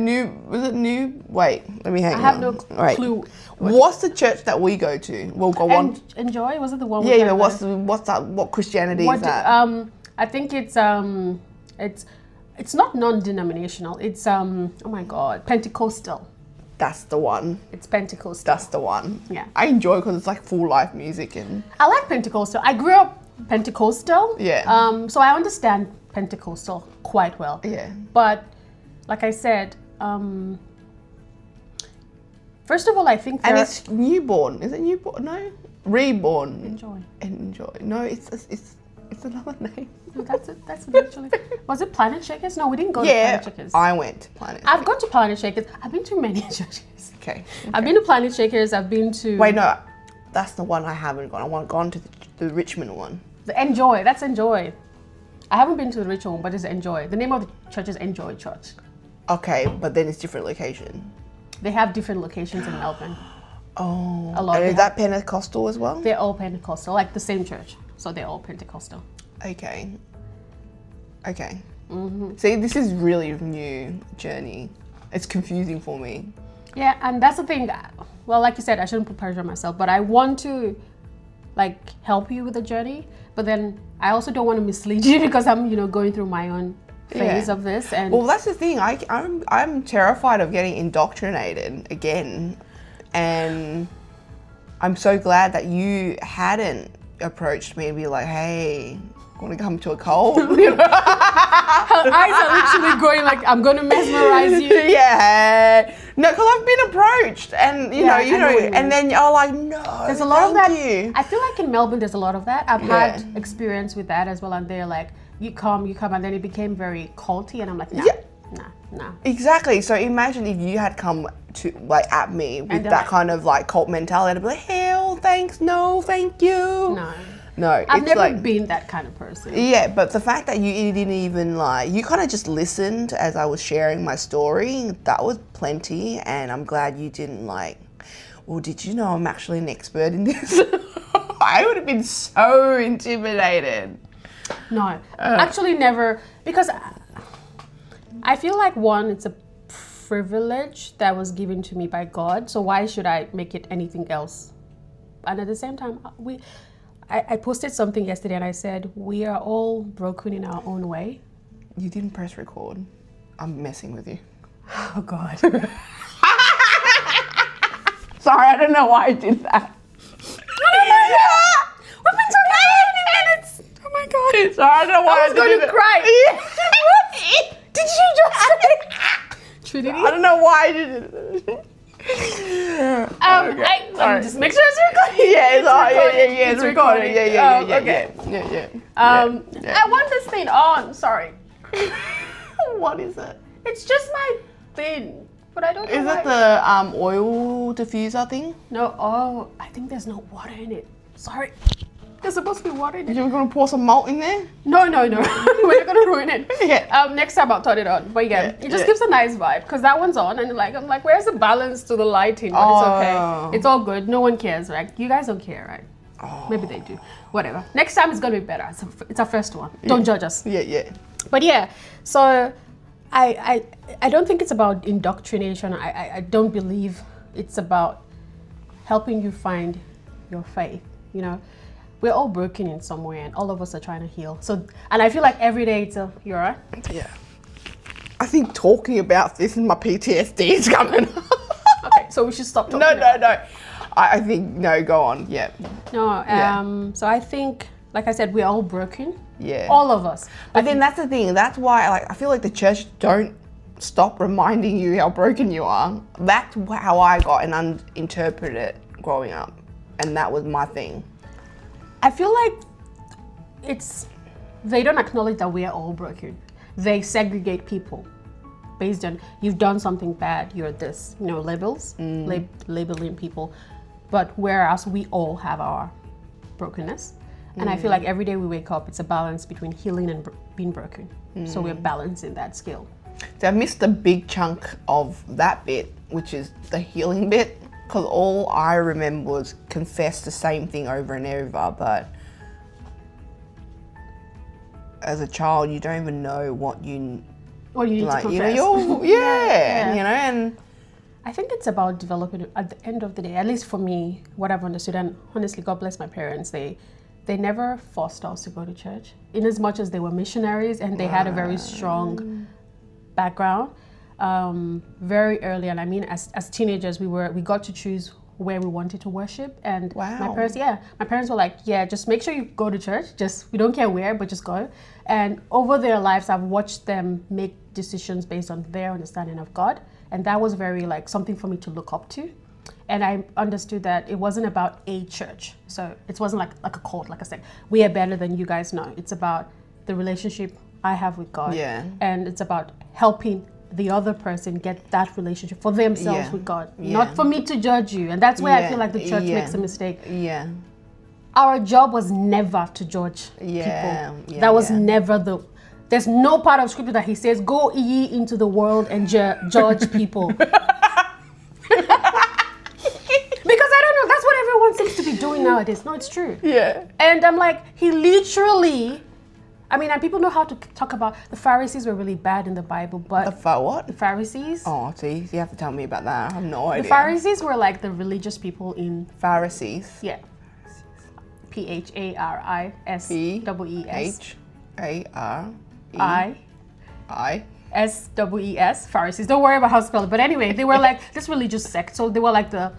Was it new? Wait, let me hang on. I have no clue. What's the church that we go to? We'll go on. Enjoy? Was it the one? Yeah, yeah. What's that? What Christianity is that? I think it's not non-denominational. It's oh my God, Pentecostal. That's the one. It's Pentecostal. That's the one. Yeah. I enjoy it because it's like full life music and. I like Pentecostal. I grew up Pentecostal. Yeah. So I understand Pentecostal quite well. Yeah. But like I said, first of all, I think it's newborn. Is it newborn? No, reborn. Enjoy. No, it's another name. No, that's it. That's literally. Was it Planet Shakers? No, we didn't go to Planet Shakers. I went to Planet Shakers. I've gone to Planet Shakers. I've been to many churches. Okay. I've been to Planet Shakers. I've been to. Wait, no, that's the one I haven't gone. I want gone to the Richmond one. The Enjoy. That's Enjoy. I haven't been to the Richmond one, but it's Enjoy. The name of the church is Enjoy Church. Okay, but then it's different location. They have different locations in Melbourne. Oh. A lot. And is that Pentecostal as well? They're all Pentecostal, like the same church. So they're all Pentecostal. Okay. Mm-hmm. See, this is really a new journey. It's confusing for me. Yeah, and that's the thing. Well, like you said, I shouldn't put pressure on myself, but I want to like help you with the journey. But then I also don't want to mislead you because I'm, going through my own phase of this. And well, that's the thing. I'm terrified of getting indoctrinated again, and I'm so glad that you hadn't approached me and be like, hey, want to come to a cult? her eyes are literally going like, I'm going to mesmerize you. Yeah. No, because I've been approached and, you know, and then you're like, no, there's a lot of that. you. I feel like in Melbourne, there's a lot of that. I've had experience with that as well. And they're like, you come, and then it became very culty. And I'm like, nah. Exactly. So imagine if you had come to like at me with that like, kind of like cult mentality. I'd be like, hell, thanks, no, thank you. No, I've it's never like, been that kind of person. Yeah, but the fact that you didn't even like, you kind of just listened as I was sharing my story, that was plenty. And I'm glad you didn't like, well, did you know I'm actually an expert in this? I would have been so intimidated. No, actually never, because I feel like one, it's a privilege that was given to me by God. So why should I make it anything else? And at the same time, I posted something yesterday and I said, we are all broken in our own way. You didn't press record. I'm messing with you. Oh God. Sorry, I don't know why I did that. We've been talking for 20 minutes. Oh my God. Sorry, I don't know why I was going to cry. What? Did you just say? Trinity? I don't know why I did it. Let me just make sure it's recording. Yeah, it's recording. Yeah. I want this thing on. Sorry. What is it? It's just my thing, but I don't know. Is it the oil diffuser thing? No. Oh, I think there's no water in it. Sorry. There's supposed to be water in it. You're gonna pour some malt in there? No. We're not gonna ruin it. Yeah. Next time I'll turn it on. But it just gives a nice vibe because that one's on, and I'm like, where's the balance to the lighting? But it's okay. It's all good. No one cares, right? You guys don't care, right? Oh. Maybe they do. Whatever. Next time it's gonna be better. It's our first one. Don't judge us. Yeah. But yeah, so I don't think it's about indoctrination. I don't believe it's about helping you find your faith. We're all broken in some way and all of us are trying to heal. So, and I feel like every day you're right? Yeah. I think talking about this and my PTSD is coming. Okay, so we should stop talking No. I think, no, go on. Yeah. No, so I think, like I said, we're all broken. Yeah. All of us. But then that's the thing. That's why I feel like the church don't stop reminding you how broken you are. That's how I got and interpreted it growing up. And that was my thing. I feel like they don't acknowledge that we are all broken. They segregate people based on you've done something bad, you're this, labels, labeling people. But whereas we all have our brokenness. And I feel like every day we wake up, it's a balance between healing and being broken. So we're balancing that scale. So I missed a big chunk of that bit, which is the healing bit. Because all I remember was confess the same thing over and over, but as a child, you don't even know what you need like, to confess. And I think it's about developing. At the end of the day, at least for me, what I've understood, and honestly, God bless my parents, they never forced us to go to church. In as much as they were missionaries and they had a very strong background. Very early, and I mean, as teenagers, we got to choose where we wanted to worship, and my parents were like, just make sure you go to church. We don't care where, but just go. And over their lives, I've watched them make decisions based on their understanding of God, and that was very like something for me to look up to. And I understood that it wasn't about a church, so it wasn't like a cult. Like I said, we are better than you guys know. It's about the relationship I have with God, and it's about helping the other person get that relationship for themselves with God, not for me to judge you. And that's where I feel like the church makes a mistake. Our job was never to judge people. That was never there's no part of scripture that he says, go ye into the world and judge people. Because I don't know, that's what everyone seems to be doing nowadays. No, it's true. Yeah. And I'm like, he literally I mean, and people know how to talk about the Pharisees were really bad in the Bible, but What? the Pharisees. Oh, see, you have to tell me about that. I have no idea. The Pharisees were like the religious people in Pharisees. yeah. PHARISEES. ISEES. Pharisees. Don't worry about how to spell it. But anyway, they were like this religious sect. So they were like the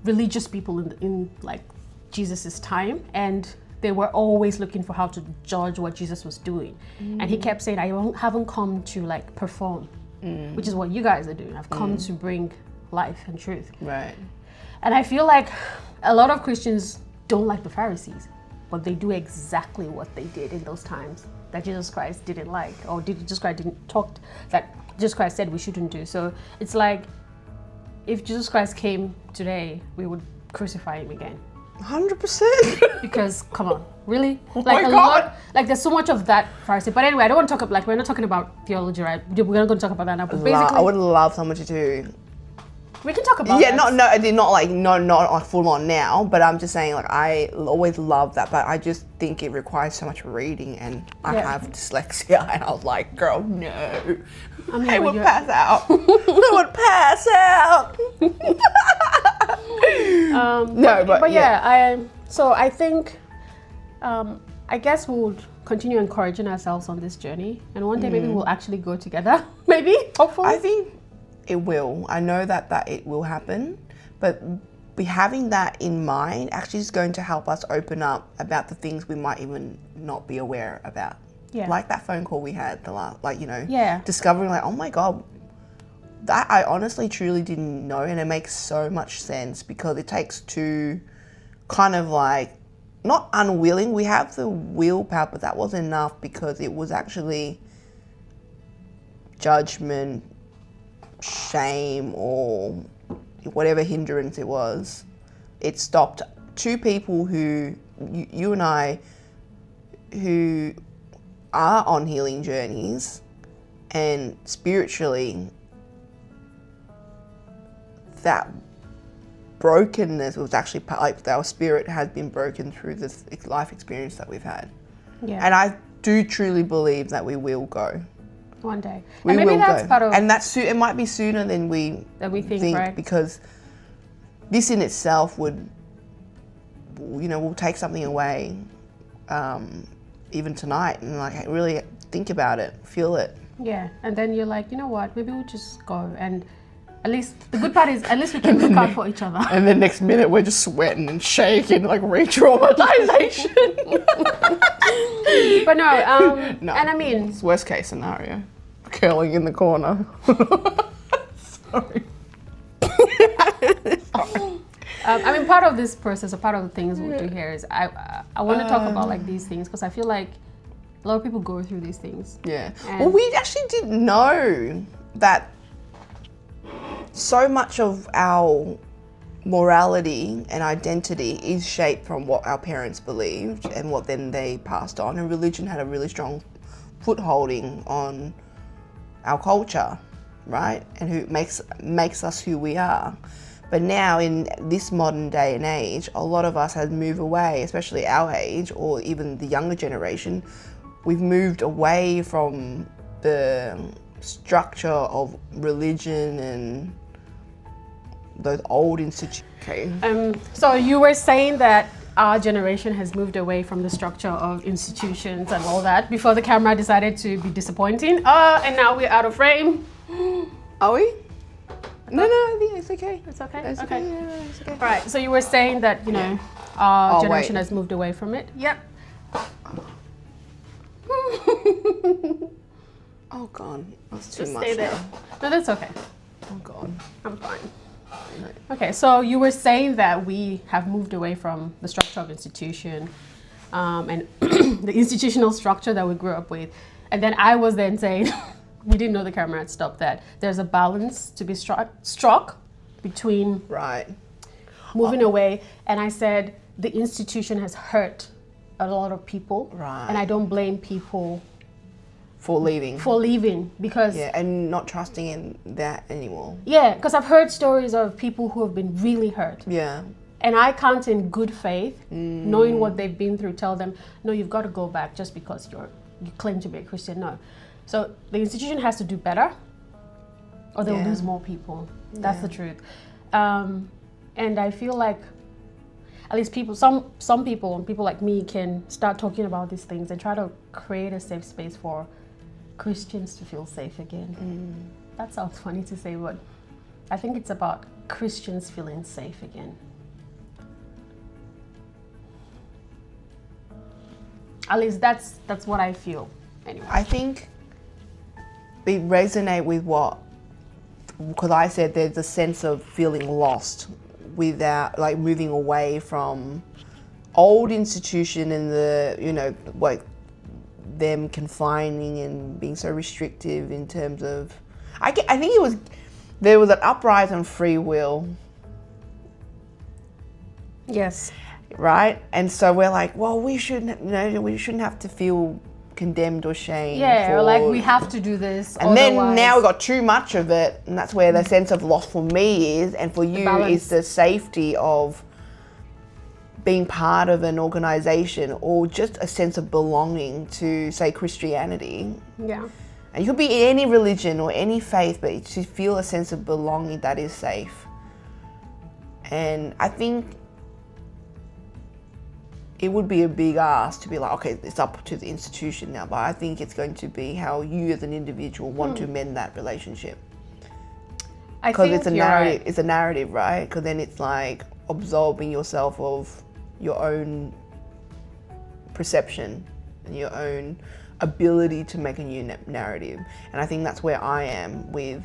religious people in like Jesus's time, and they were always looking for how to judge what Jesus was doing. And he kept saying, I haven't come to like perform, which is what you guys are doing. I've come to bring life and truth. Right. And I feel like a lot of Christians don't like the Pharisees, but they do exactly what they did in those times that Jesus Christ didn't like, or Jesus Christ didn't talk, that Jesus Christ said we shouldn't do. So it's like, if Jesus Christ came today, we would crucify him again. 100%. Because come on, really? Oh Like my a God. lot, like there's so much of that Pharisee. But anyway, I don't want to talk about, like, we're not talking about theology, right? We're not going to talk about that now. But I basically, would love someone to do. we can talk about Yeah, that. not like full on now, but I'm just saying, like, I always love that, but I just think it requires so much reading, and I Yeah. have dyslexia, and I was like, girl, no. I mean, I but would you're- pass out. I would pass out. But yeah, I think, I guess we'll continue encouraging ourselves on this journey, and one day maybe we'll actually go together. Maybe, hopefully. I think it will. I know that it will happen, but having that in mind actually is going to help us open up about the things we might even not be aware about. Yeah. Like that phone call we had Yeah. discovering like, oh my God, that I honestly truly didn't know, and it makes so much sense because it takes two kind of like, not unwilling, we have the willpower, but that wasn't enough because it was actually judgment, shame, or whatever hindrance it was. It stopped two people who, you and I, who are on healing journeys, and spiritually that brokenness was actually like our spirit has been broken through this life experience that we've had. Yeah. And I do truly believe that we will go. One day. We and maybe will that's go. part of And that's it might be sooner than we think, right? Because this in itself would, will take something away, even tonight, and like really think about it, feel it. Yeah. And then you're like, you know what? Maybe we'll just go. And at least the good part is, at least we can look out for each other. And the next minute we're just sweating and shaking, like re-traumatization. But no, No. and I mean, It's worst case scenario. Curling in the corner. Sorry. I mean, part of this process, or part of the things we'll do here is I want to talk about like these things, because I feel like a lot of people go through these things. Yeah. And- Well, we actually didn't know that so much of our morality and identity is shaped from what our parents believed and what then they passed on. And religion had a really strong footholding on our culture, right? And who makes us who we are. But now in this modern day and age, a lot of us have moved away, especially our age or even the younger generation. We've moved away from the structure of religion and those old institutions. Okay. So you were saying that our generation has moved away from the structure of institutions and all that before the camera decided to be disappointing. And now we're out of frame. Are we? No, I think it's okay. It's okay. It's okay. Yeah, no, it's okay. All right. So you were saying that our Oh, generation wait. has moved away from it. Yep. Oh God, that's too Just much. stay there. now. No, that's okay. Oh God. I'm fine. Okay, so you were saying that we have moved away from the structure of institution and the institutional structure that we grew up with. And then I was then saying, we didn't know the camera had stopped, that there's a balance to be struck between Right. moving away. And I said, the institution has hurt a lot of people. Right. And I don't blame people For leaving. for leaving, because Yeah, and not trusting in that anymore. because I've heard stories of people who have been really hurt. Yeah. And I can't, in good faith, knowing what they've been through, tell them, no, you've got to go back just because you claim to be a Christian. No. So the institution has to do better, or they'll lose more people. That's the truth. And I feel like at least some people like me can start talking about these things and try to create a safe space for Christians to feel safe again. That sounds funny to say, but I think it's about Christians feeling safe again. At least that's what I feel. Anyway, I think we resonate with because I said there's a sense of feeling lost without, like, moving away from old institution and them confining and being so restrictive in terms of, I think there was an uprising of free will. yes. Right? And so we're like, well, we shouldn't have to feel condemned or shamed. Yeah, or like we have to do this. And then now we've got too much of it, and that's where the sense of loss for me is, and for you is the safety of being part of an organization or just a sense of belonging to, say, Christianity. Yeah. And you could be any religion or any faith, but to feel a sense of belonging that is safe. And I think it would be a big ask to be like, okay, it's up to the institution now, but I think it's going to be how you as an individual want to mend that relationship. Because it's a narrative, right. It's a narrative, right? Because then it's like absolving yourself of your own perception and your own ability to make a new narrative. And I think that's where I am with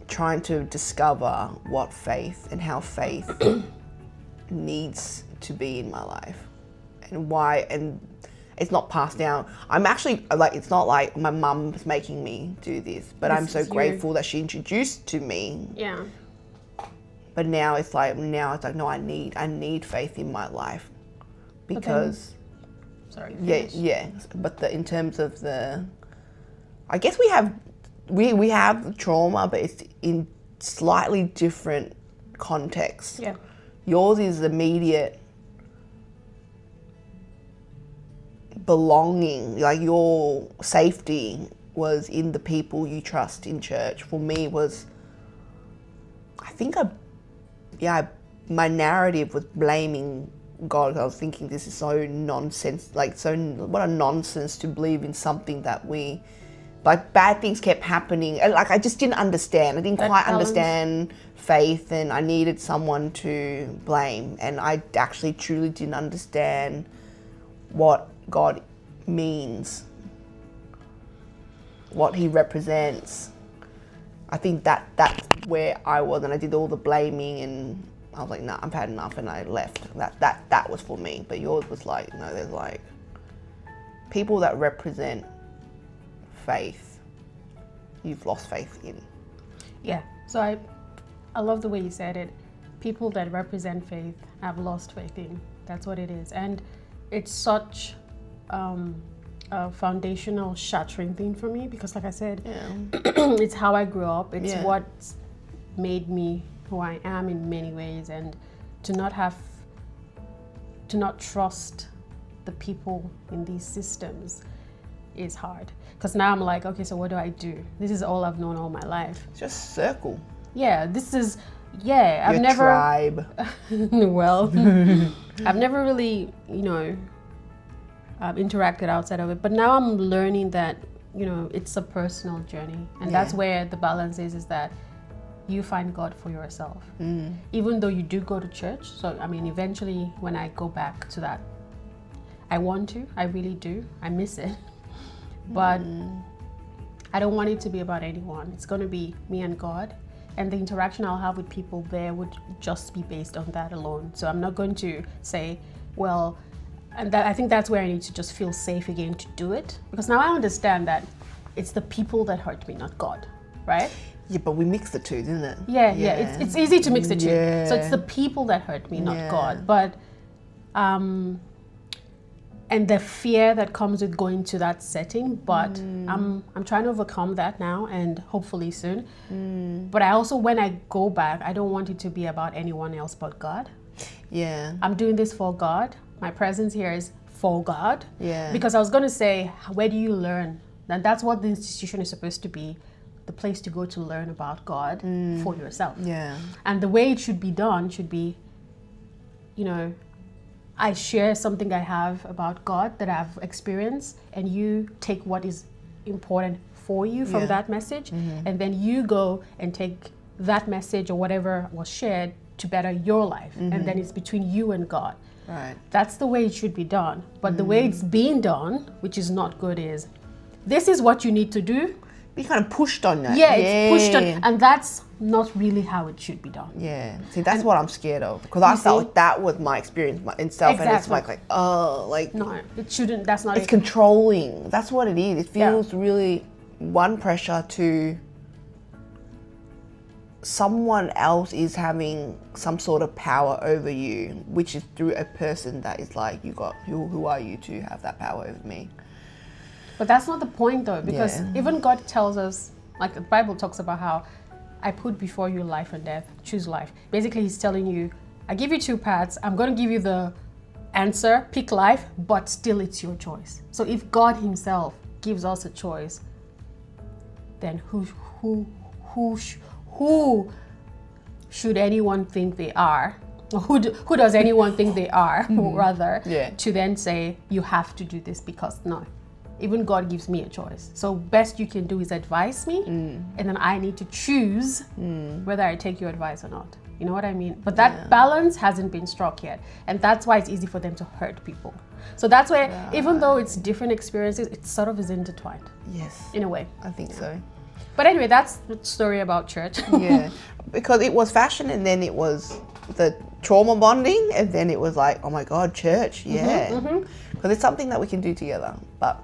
trying to discover what faith and how faith needs to be in my life and why. And it's not passed down. I'm actually like, it's not like my mum's making me do this, but I'm so grateful that she introduced to me. Yeah. But now it's like no, I need faith in my life because yeah. But in terms of I guess we have trauma, but it's in slightly different contexts. Yeah. Yours is immediate belonging, like your safety was in the people you trust in church. For me was, I think my narrative was blaming God. I was thinking this is so nonsense, what a nonsense to believe in something that bad things kept happening. And I just didn't understand. I didn't quite understand faith, and I needed someone to blame. And I actually truly didn't understand what God means, what he represents. I think that's where I was, and I did all the blaming, and I was like, nah, I've had enough, and I left. That was for me. But yours was like, no, there's like people that represent faith, you've lost faith in. Yeah. So I love the way you said it. People that represent faith, I've lost faith in. That's what it is. And it's such a foundational shattering thing for me because, like I said, it's how I grew up. It's what made me who I am in many ways. And to not trust the people in these systems is hard. Because now I'm like, okay, so what do I do? This is all I've known all my life. Just circle. Yeah, this is, I've Your never... tribe. Well, I've never really, interacted outside of it. But now I'm learning that, it's a personal journey. And that's where the balance is that you find God for yourself. Even though you do go to church. So, eventually when I go back to that, I want to, I really do. I miss it. But I don't want it to be about anyone. It's going to be me and God. And the interaction I'll have with people there would just be based on that alone. So I'm not going to say, well, I think that's where I need to just feel safe again to do it. Because now I understand that it's the people that hurt me, not God, right? Yeah, but we mix the two, isn't it? Yeah. It's easy to mix the two. So it's the people that hurt me, not God. But, and the fear that comes with going to that setting. But I'm trying to overcome that now, and hopefully soon. But I also, when I go back, I don't want it to be about anyone else but God. Yeah. I'm doing this for God. My presence here is for God. Yeah. Because I was going to say, where do you learn? And that's what the institution is supposed to be, the place to go to learn about God for yourself. Yeah. And the way it should be done should be, you know, I share something I have about God that I've experienced, and you take what is important for you from that message, and then you go and take that message or whatever was shared to better your life, and then it's between you and God. Right. That's the way it should be done. But the way it's being done, which is not good, is this is what you need to do. Be kind of pushed on that. Yeah, it's pushed on, and that's not really how it should be done. Yeah. See, that's what I'm scared of, because I felt like that was my experience itself, and it's like, oh, like no, it shouldn't. That's not. It's controlling. That's what it is. It feels really one pressure to someone else is having some sort of power over you, which is through a person that is like, who are you to have that power over me? But that's not the point, though, because even God tells us, like the Bible talks about how I put before you life and death, choose life. Basically, he's telling you, I give you two paths, I'm going to give you the answer, pick life, but still it's your choice. So if God himself gives us a choice, then who should anyone think they are? Or who does anyone think they are, rather, to then say, you have to do this, because no. Even God gives me a choice. So best you can do is advise me, and then I need to choose whether I take your advice or not. You know what I mean? But that balance hasn't been struck yet. And that's why it's easy for them to hurt people. So that's why, even though it's different experiences, it sort of is intertwined. Yes. In a way. I think so. But anyway, that's the story about church. Yeah. Because it was fashion, and then it was the trauma bonding, and then it was like, oh my God, church. Yeah. Because it's something that we can do together. But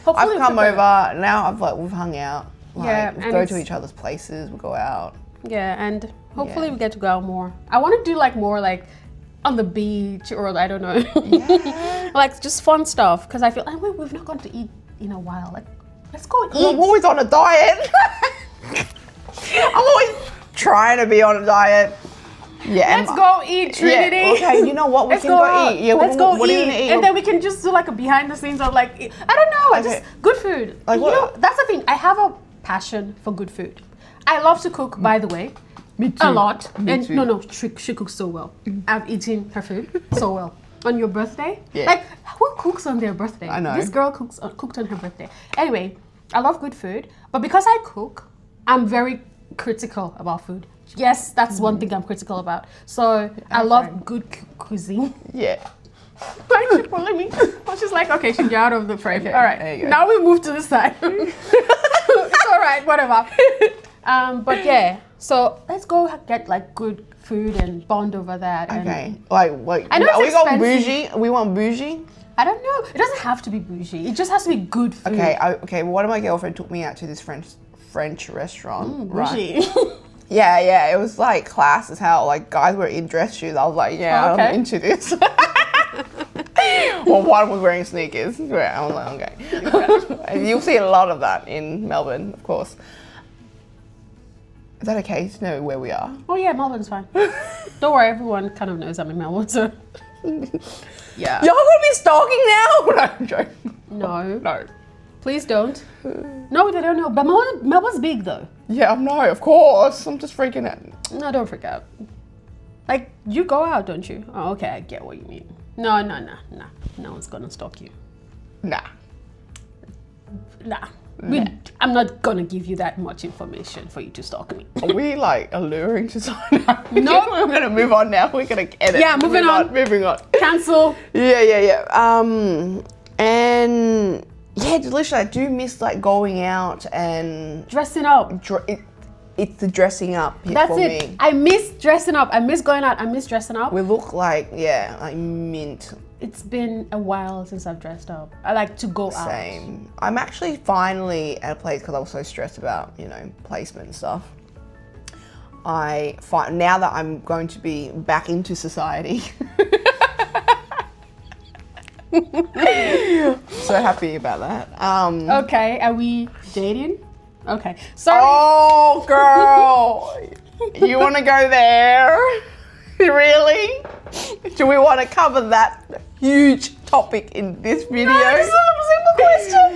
hopefully I've come over now. We've hung out. Like, we go to each other's places. We go out. Yeah, and hopefully we get to go out more. I want to do like more like on the beach, or I don't know, like just fun stuff. Because I feel we've not gone to eat in a while. Like, let's go eat. I'm always on a diet. I'm always trying to be on a diet. Yeah, let's go eat, Trinity. Yeah. Okay, you know what? We can go eat. Yeah, let's go what eat. Are you gonna eat? And then we can just do like a behind the scenes of like, I don't know, just good food. Like you know, that's the thing. I have a passion for good food. I love to cook, by the way. Me too. A lot. Me and too. No, she cooks so well. I've eaten her food so well. On your birthday? Yeah. Like, who cooks on their birthday? I know. This girl cooked on her birthday. Anyway, I love good food. But because I cook, I'm very critical about food. Yes, that's one thing I'm critical about. So I love good cuisine. Yeah. Why is she pulling me? Well, she's like, okay, she's out of the frame. Okay, all right. there you go. Now we move to the side. It's all right, whatever. But yeah, so let's go get like good food and bond over that. Okay. And Like, I know are we it's going expensive. bougie? We want bougie? I don't know. It doesn't have to be bougie. It just has to be good food. Okay. Well, one of my girlfriend took me out to this French restaurant. Bougie. Right? Yeah. It was like class as hell. Like guys were in dress shoes. I was like, I'm into this. Well, one was wearing sneakers. I was like, okay. You'll see a lot of that in Melbourne, of course. Is that okay to know where we are? Oh yeah, Melbourne's fine. Don't worry, everyone kind of knows I'm in Melbourne, so yeah. Y'all gonna be stalking now? No, I'm joking. No. Please don't. No, they don't know. But Melbourne's big though. Yeah, I know, of course. I'm just freaking out. No, don't freak out. Like, you go out, don't you? Oh, okay, I get what you mean. No. No one's gonna stalk you. Nah. I'm not gonna give you that much information for you to stalk me. Are we like alluring to someone? No. We're gonna move on now. We're gonna edit. Yeah, moving on. Moving on. Cancel. Yeah. And yeah, delicious. I do miss like going out and Dressing up. It's the dressing up That's for it. me. I miss dressing up. I miss going out. I miss dressing up. We look like mint. It's been a while since I've dressed up. I like to go out. Same. I'm actually finally at a place because I was so stressed about, placement and stuff. I find now that I'm going to be back into society. So happy about that. Okay, are we dating? Okay, sorry. Oh, girl. You want to go there? Really? Do we want to cover that huge topic in this video? No, it's a simple question.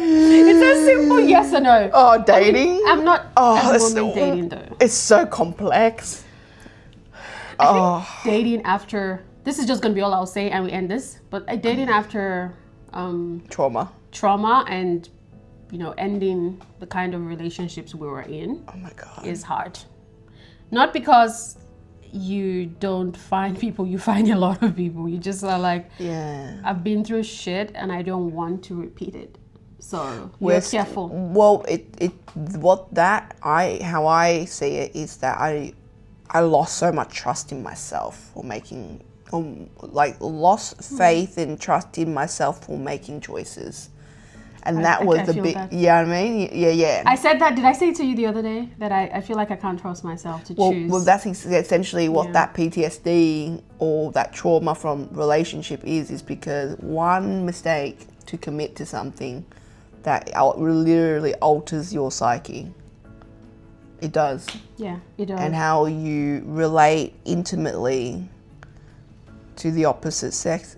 It's a simple yes or no. Oh, dating? I'm not a woman dating though. It's so complex. Dating after, this is just going to be all I'll say and we end this, but dating after Trauma. and, ending the kind of relationships we were in Oh my God. is hard. Not because you don't find people, you find a lot of people. You just are like, Yeah. I've been through shit and I don't want to repeat it. So we're careful. Well, how I see it is that I lost so much trust in myself for making, lost faith and trust in myself for making choices. And that was the big, you know what I mean? Yeah. I said that, did I say to you the other day that I feel like I can't trust myself to choose? Well, that's essentially what that PTSD or that trauma from relationship is because one mistake to commit to something that literally alters your psyche. It does. Yeah, it does. And how you relate intimately to the opposite sex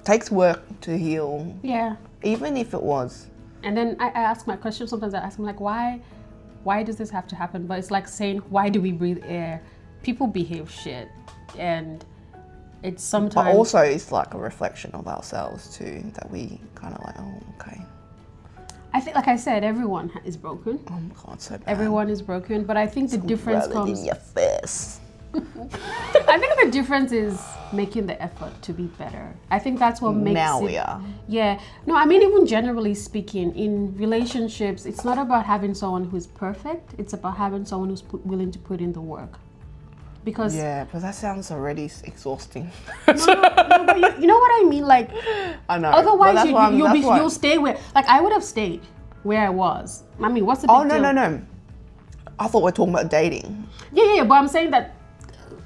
takes work to heal. Yeah. Even if it was. And then I ask my question, sometimes I ask them like, why does this have to happen? But it's like saying, why do we breathe air? People behave shit. And it's sometimes... But also it's like a reflection of ourselves too, that we kind of like, oh, okay. I think, like I said, everyone is broken. Oh my God, so bad. Everyone is broken, but I think the difference comes... in your face. I think the difference is making the effort to be better. I think that's what makes now it... we are. Yeah. No, I mean, even generally speaking, in relationships, it's not about having someone who's perfect. It's about having someone who's willing to put in the work. Because... Yeah, but that sounds already exhausting. No, but you know what I mean? Like, I know. Otherwise, you'll stay where... Like, I would have stayed where I was. I mean, what's the big deal? No. I thought we were talking about dating. Yeah, but I'm saying that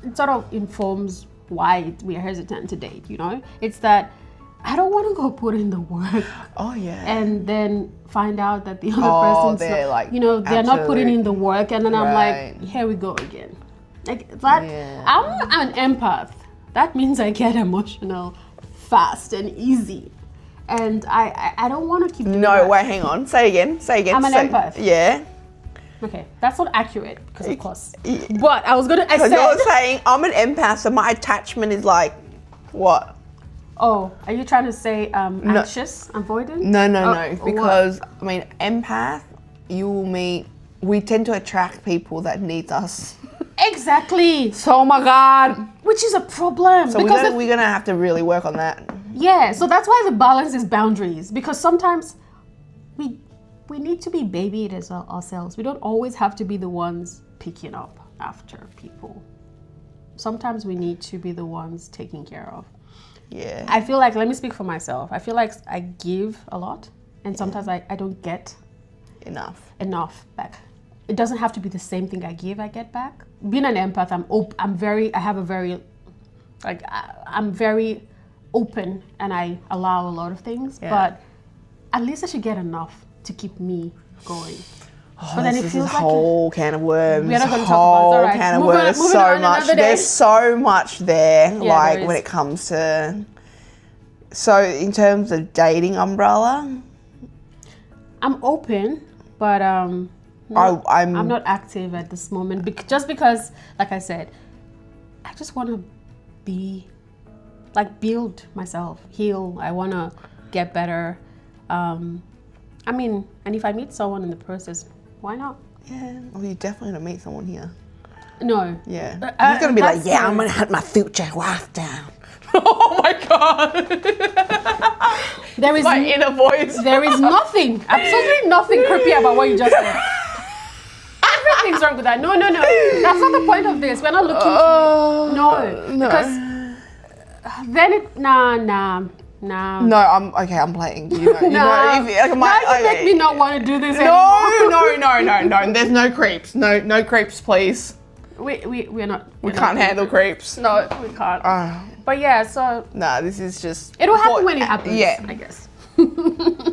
it sort of informs why we are hesitant to date, It's that I don't want to go put in the work. Oh, yeah. And then find out that the other person's they're not putting in the work. And then I'm like, here we go again. Like that. Yeah. I'm an empath. That means I get emotional fast and easy. And I don't want to keep doing that. Wait, hang on. Say again. I'm an empath. Yeah. Okay, that's not accurate because of course. But I said you're saying I'm an empath, so my attachment is like what? Oh, are you trying to say anxious, avoidant? No. Because what? I mean, empath, we tend to attract people that need us. Exactly. So, oh my God. Which is a problem. So we're gonna have to really work on that. Yeah, so that's why the balance is boundaries, because sometimes we need to be babied as ourselves. We don't always have to be the ones picking up after people. Sometimes we need to be the ones taking care of. Yeah. I feel like, let me speak for myself. I feel like I give a lot and sometimes I don't get enough back. It doesn't have to be the same thing I get back. Being an empath, I'm very open and I allow a lot of things, but at least I should get enough to keep me going. But then this is a whole can of worms. We're not going to talk about it. Can of worms. There's so much there. Yeah, when it comes to. So in terms of dating umbrella, I'm open, but I'm not active at this moment. Just because, like I said, I just want to build myself, heal. I want to get better. And if I meet someone in the process, why not? Yeah, well, you're definitely going to meet someone here. No. Yeah. He's going to be like, I'm going to hunt my future wife down. Oh my God. There is my inner voice. There is absolutely nothing creepy about what you just said. Everything's wrong with that. No. That's not the point of this. We're not looking to... No. Because then No, I'm playing. You make me not want to do this anymore. No. There's no creeps. No creeps, please. we're not. We can't handle creeps. No, we can't. But yeah, so Nah, this is just. it'll happen when it happens. Yeah. I guess.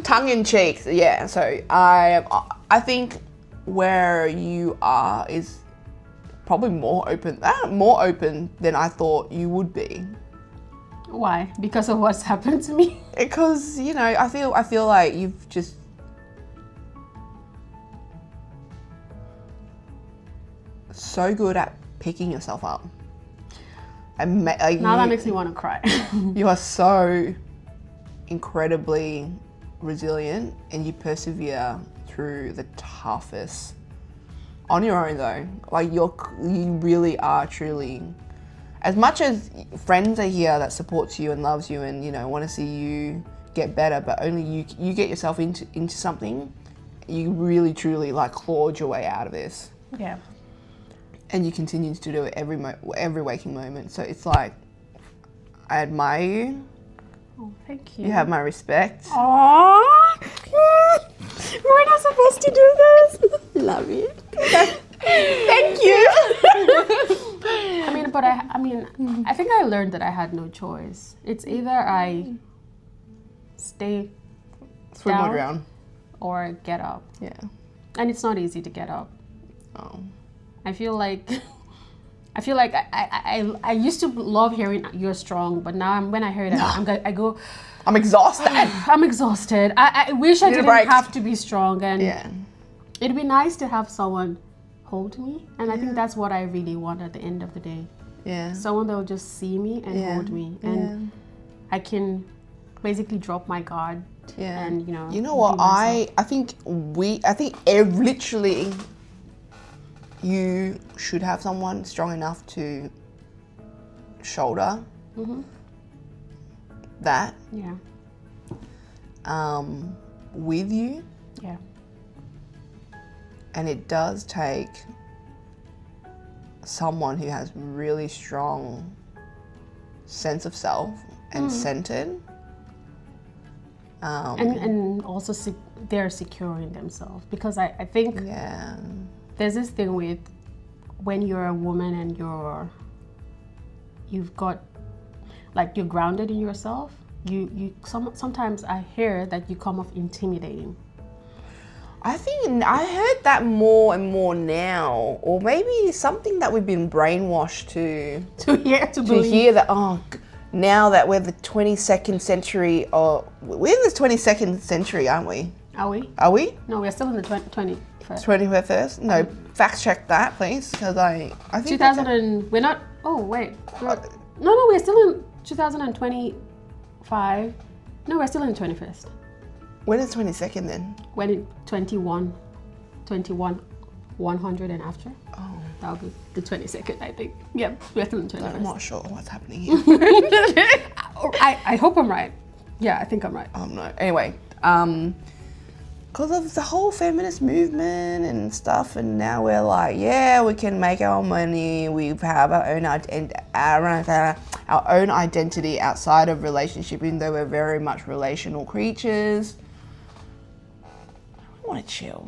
Tongue in cheek. Yeah. So I think where you are is probably more open than I thought you would be. Why? Because of what's happened to me. Because I feel like you've just so good at picking yourself up. And Now that makes me want to cry. You are so incredibly resilient, and you persevere through the toughest on your own though. Like you really are truly, as much as friends are here that supports you and loves you and want to see you get better, but only you get yourself into something, you really truly like clawed your way out of this. Yeah. And you continue to do it every waking moment. So it's like, I admire you. Oh, thank you. You have my respect. Aww. We're not supposed to do this. Love you. Thank you. I think I learned that I had no choice. It's either I stay Swim down or drown. or get up. Yeah. And it's not easy to get up. Oh. I feel like I used to love hearing you're strong, but now when I hear that, I go, I'm exhausted. I'm exhausted. I wish I didn't have to be strong, and it'd be nice to have someone hold me, and I think that's what I really want at the end of the day. Yeah. Someone that will just see me and hold me, and I can basically drop my guard. Yeah. And you know what? I think literally you should have someone strong enough to shoulder that with you. Yeah. And it does take someone who has really strong sense of self and centered. And also they're secure in themselves, because I think there's this thing with when you're a woman and you've got like you're grounded in yourself, sometimes I hear that you come off intimidating. I think I heard that more and more now, or maybe something that we've been brainwashed to hear that now that we're the 22nd century, or we're in the 22nd century, aren't we? Are we? Are we? No, we're still in the 21st. 21st? No, fact check that, please, because I think 2000 we're not. Oh wait, no, we're still in 2025. No, we're still in the 21st. When is 22nd then? When it 21, 100 and after. Oh. That'll be the 22nd, I think. Yep, we're still in the 21st. I'm not sure what's happening here. I hope I'm right. Yeah, I think I'm right. No. Anyway, because of the whole feminist movement and stuff, and now we're like, we can make our own money. We have our own identity outside of relationship, even though we're very much relational creatures. I want to chill,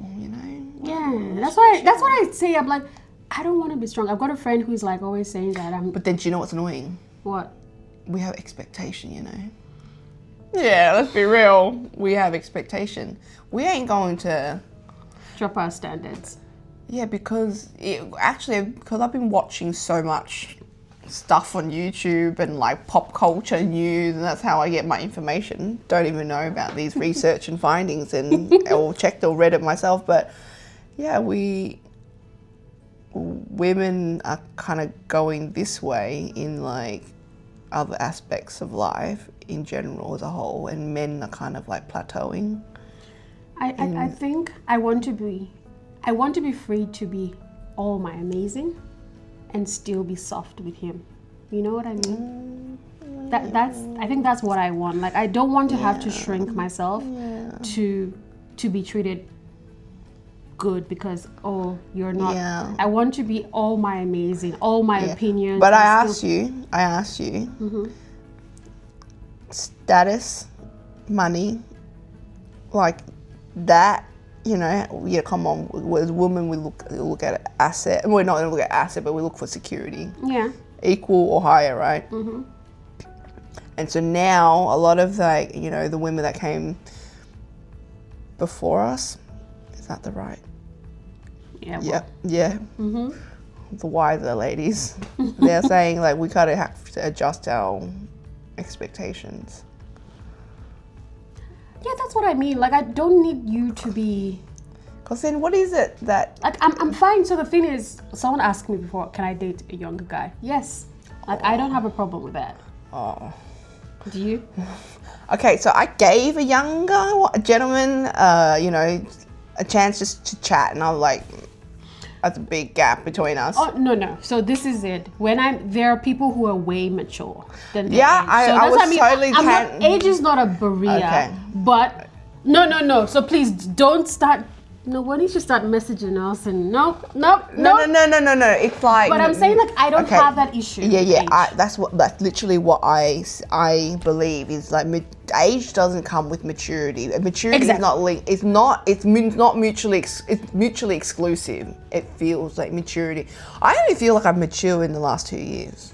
Yeah, that's what I say. I'm like, I don't want to be strong. I've got a friend who's like always saying that. But then do you know what's annoying? What? We have expectation, Yeah, let's be real. We have expectation. We ain't going to drop our standards. Yeah, because I've been watching so much stuff on YouTube and like pop culture news, and that's how I get my information. Don't even know about these research and findings, and or checked or read it myself. But yeah, women are kind of going this way in like other aspects of life in general as a whole, and men are kind of like plateauing. I think I want to be free to be all my amazing and still be soft with him. You know what I mean? I think that's what I want. Like I don't want to have to shrink myself to be treated good because you're not. I want to be all my amazing, all my opinions. But I asked you, status, money, like that, you know, yeah, come on. As women, we look at asset. We're not going to look at asset, but we look for security. Yeah. Equal or higher, right? Mm-hmm. And so now a lot of like, you know, the women that came before us, is that the right? Yeah. Well. Yep. Yeah. Mm-hmm. The wiser ladies, they're saying like we gotta have to adjust our expectations. Yeah, that's what I mean. Like, I don't need you to be. Cause then what is it that? Like, I'm fine. So the thing is, someone asked me before, can I date a younger guy? Yes. Like, I don't have a problem with that. Oh. Do you? Okay, so I gave a younger gentleman, you know, a chance just to chat, and I was like, that's a big gap between us. Oh, no. So this is it. There are people who are way mature than their Yeah, age. So I was what mean. totally age is not a barrier. Okay. But no. So please don't start. No, why don't you start messaging us and no. No. It's like. But I'm saying like I don't have that issue. Yeah. That's literally what I believe is like age doesn't come with maturity. Maturity is not linked. It's not mutually. It's mutually exclusive. It feels like maturity. I only feel like I've matured in the last 2 years.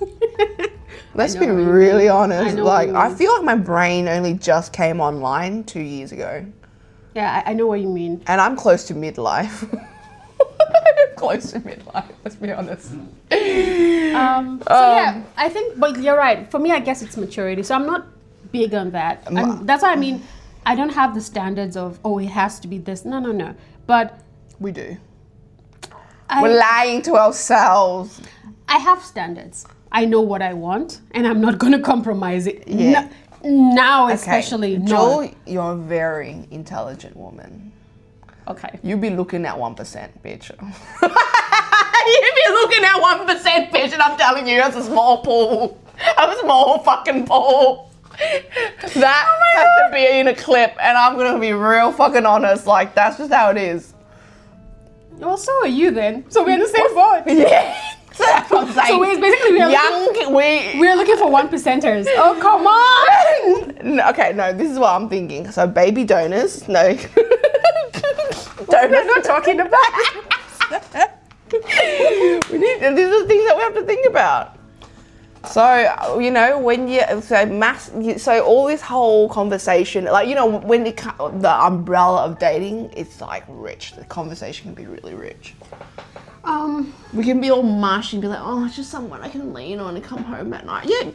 Let's be really honest. Like I feel like my brain only just came online 2 years ago. Yeah, I know what you mean. And I'm close to midlife. Close to midlife, let's be honest. So yeah, I think, but you're right. For me, I guess it's maturity. So I'm not big on that. That's what I mean. I don't have the standards of, oh, it has to be this. No. But we do. We're lying to ourselves. I have standards. I know what I want, and I'm not going to compromise it. Yeah. Now, especially. Okay. Joel, you're a very intelligent woman. Okay. You be looking at 1%, bitch. You be looking at 1%, bitch, and I'm telling you, that's a small pool. A small fucking pool. That has to be in a clip, and I'm gonna be real fucking honest. Like, that's just how it is. Well, so are you then. So we're in the same boat. Yeah. That's what I'm saying. So we're looking for 1%ers. Oh, come on! Okay, no, this is what I'm thinking. So baby donors, no. Donors we're talking about. These are the things that we have to think about. So, you know, when so all this whole conversation, like, you know, when the umbrella of dating, it's like rich. The conversation can be really rich. We can be all mushy and be like, oh, it's just someone I can lean on and come home at night. Yeah,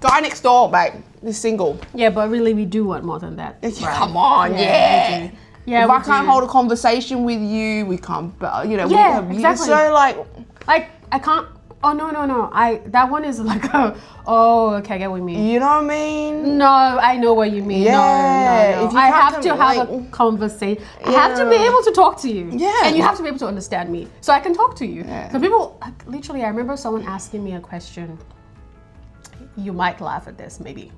guy next door, babe, is single. Yeah, but really we do want more than that. Right? Come on, yeah. Yeah, if I can't hold a conversation with you, we can't, you know. Yeah, exactly. So like I can't, oh, no. That one is like, okay, I get what you mean. You know what I mean? No, I know what you mean. Yeah. No. I have to have a conversation. I have to be able to talk to you. Yeah. And you have to be able to understand me. So I can talk to you. Yeah. So people, literally, I remember someone asking me a question. You might laugh at this, maybe.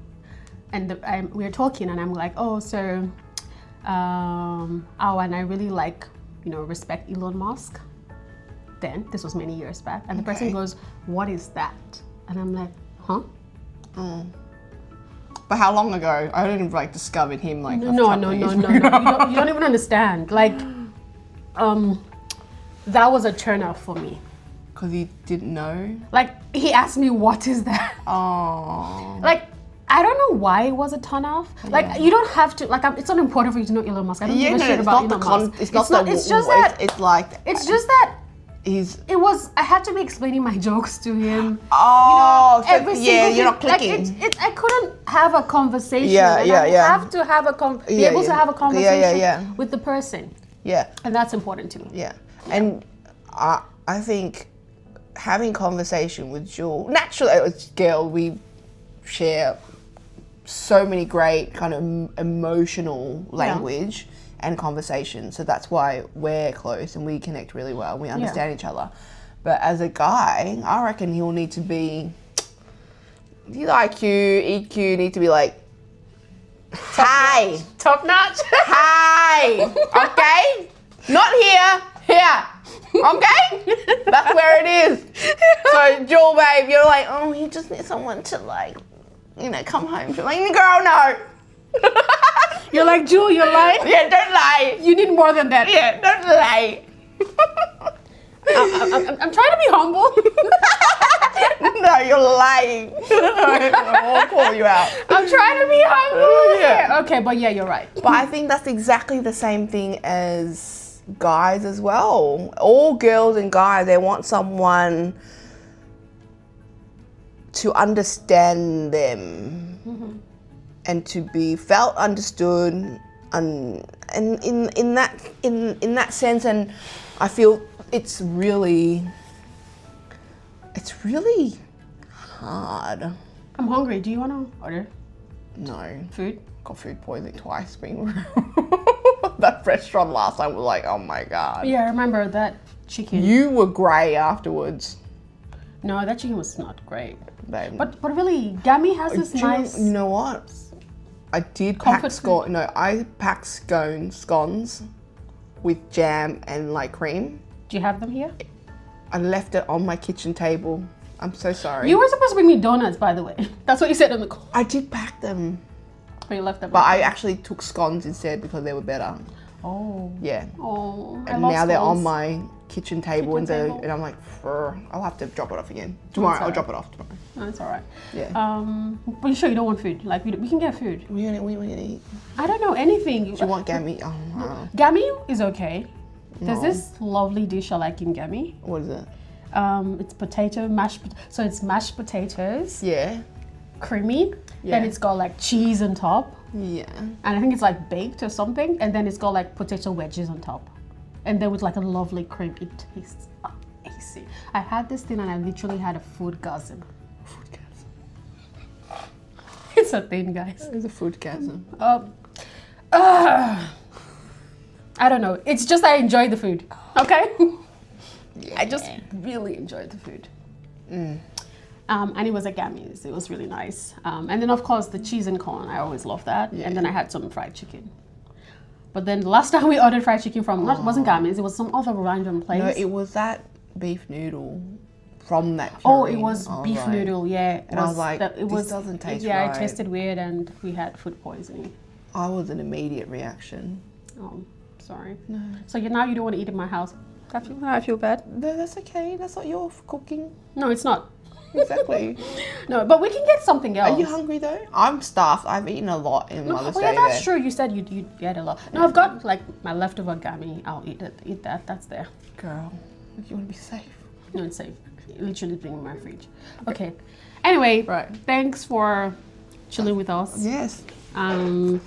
And we were talking and I'm like, and I really like, you know, respect Elon Musk. Then, this was many years back. And the person goes, what is that? And I'm like, huh? But how long ago? I didn't like discovered him like No. You don't even understand. Like, that was a turn off for me. Because he didn't know? Like, he asked me, what is that? Oh. Like, I don't know why it was a turn off. Yeah. Like, you don't have to, like, it's not important for you to know Elon Musk. I don't give a shit about Elon Musk. It's just that I had to be explaining my jokes to him. Oh, you know, you're not clicking. Like I couldn't have a conversation. I have to have be able to have a conversation with the person. Yeah. And that's important to me. Yeah. And I think having conversation with Jewel, naturally, as a girl, we share so many great kind of emotional language and conversation. So that's why we're close and we connect really well. We understand each other. But as a guy, I reckon he'll need to be, the IQ, EQ need to be like, Top notch. Hi. Okay? Not here. Okay? That's where it is. So, Jewel, babe, you're like, oh, he just needs someone to, like, you know, come home to. Like, girl, no. You're like, Jewel, you're lying. Yeah, don't lie. You need more than that. Yeah, don't lie. I'm trying to be humble. No, you're lying. I'll call you out. I'm trying to be humble. Yeah. Okay, but yeah, you're right. But I think that's exactly the same thing as guys as well. All girls and guys, they want someone to understand them and to be felt, understood, and in that sense. And I feel it's really hard. I'm hungry. Do you want to order No. food? Got food poisoning twice. That restaurant last time was like, oh my God. Yeah, I remember that chicken. You were grey afterwards. No, that chicken was not great. Babe. But really, Gami has this Do nice. You know what? I did Comfort pack food. I packed scones with jam and like cream. Do you have them here? I left it on my kitchen table. I'm so sorry. You were supposed to bring me donuts, by the way. That's what you said on the call. I did pack them, But you left them. but I actually took scones instead because they were better. Oh. Yeah. Oh. I And love now they're on scones. my kitchen table, Kitchen table. and I'm like, I'll have to drop it off again tomorrow. I'll alright. drop it off tomorrow. No, it's alright. Yeah. But you sure you don't want food? Like we can get food. What are you gonna eat? I don't know anything. Do you want gammy? Oh, wow. Gami is okay. There's No. this lovely dish I like in Gami. What is it? It's potato mashed. So it's mashed potatoes, Yeah. creamy. Yeah. Then it's got like cheese on top, Yeah. and I think it's like baked or something. And then it's got like potato wedges on top, and then with like a lovely cream. It tastes amazing. I had this thing and I literally had a foodgasm. It's a thing, guys. It's a foodgasm. I don't know. It's just I enjoy the food. Okay. Yeah. I just really enjoyed the food. And it was at Gammy's. It was really nice. And then of course the cheese and corn. I always love that. Yeah. And then I had some fried chicken. But then the last time we ordered fried chicken from, it wasn't Gammy's. It was some other random place. No, it was that beef noodle from that. Oh, it puree. was I beef like- noodle. Yeah. And I was like, this doesn't taste Yeah, right. it tasted weird, and we had food poisoning. I was an immediate reaction. Oh, sorry. No. So now you don't want to eat in my house. I feel bad. No, that's okay. That's not your cooking. No, it's not. Exactly. No, but we can get something else. Are you hungry though? I'm stuffed. I've eaten a lot in Mother's Oh yeah, Day. that's there. true. You said you had a lot. No, I've got like my leftover gummy. I'll eat it. Eat that. That's there. Girl, if you want to be safe. No, it's safe. Literally being in my fridge. Okay. Anyway, Right. thanks for chilling with us. Yes. And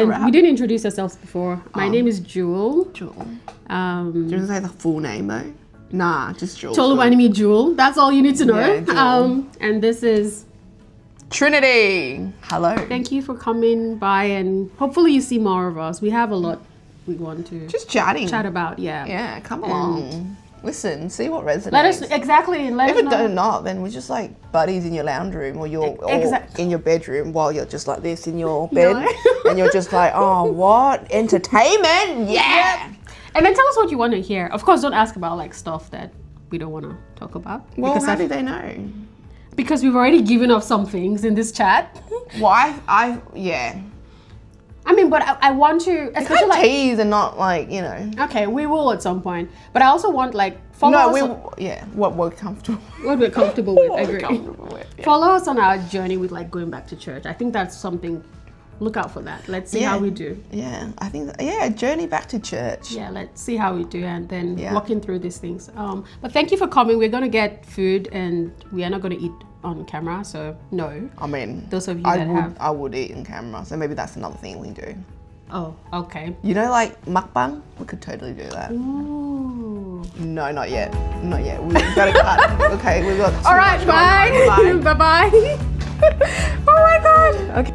wrap. we didn't introduce ourselves before. My name is Jewel. Jewel. Do you want to say the full name though? Nah, just Jewel. Toluwanimi Jewel. That's all you need to know. Yeah, Jewel. And this is. Trinity. Hello. Thank you for coming by, and hopefully you see more of us. We have a lot we want to Just chatting. chat about. Yeah. Yeah, come along. Listen, see what resonates. Let us exactly. Let If us it know. don't not, then we're just like buddies in your lounge room or in your bedroom while you're just like this in your bed, and you're just like, oh, what entertainment? Yeah. And then tell us what you want to hear. Of course, don't ask about like stuff that we don't want to talk about. Well, because how do they know? because we've already given up some things in this chat. Well, yeah. I mean, but I want to, especially Kind of like. tease and not like, you know. Okay, we will at some point. But I also want like follow us on what we're comfortable. what we're comfortable with. What we're Agree. comfortable with. Yeah. Follow us on our journey with like going back to church. I think that's something. Look out for that. Let's see how we do. Yeah, I think journey back to church. Yeah, let's see how we do, and then Yeah. walking through these things. But thank you for coming. We're gonna get food, and we are not gonna eat on camera. So no. I mean, Those of you that have. I would eat in camera, so maybe that's another thing we do. Oh, okay. You know, like mukbang, we could totally do that. Ooh. No, not yet. Not yet. We've got to cut. Okay, we've got. All right, bye. Bye. Bye bye. Oh my god. Okay.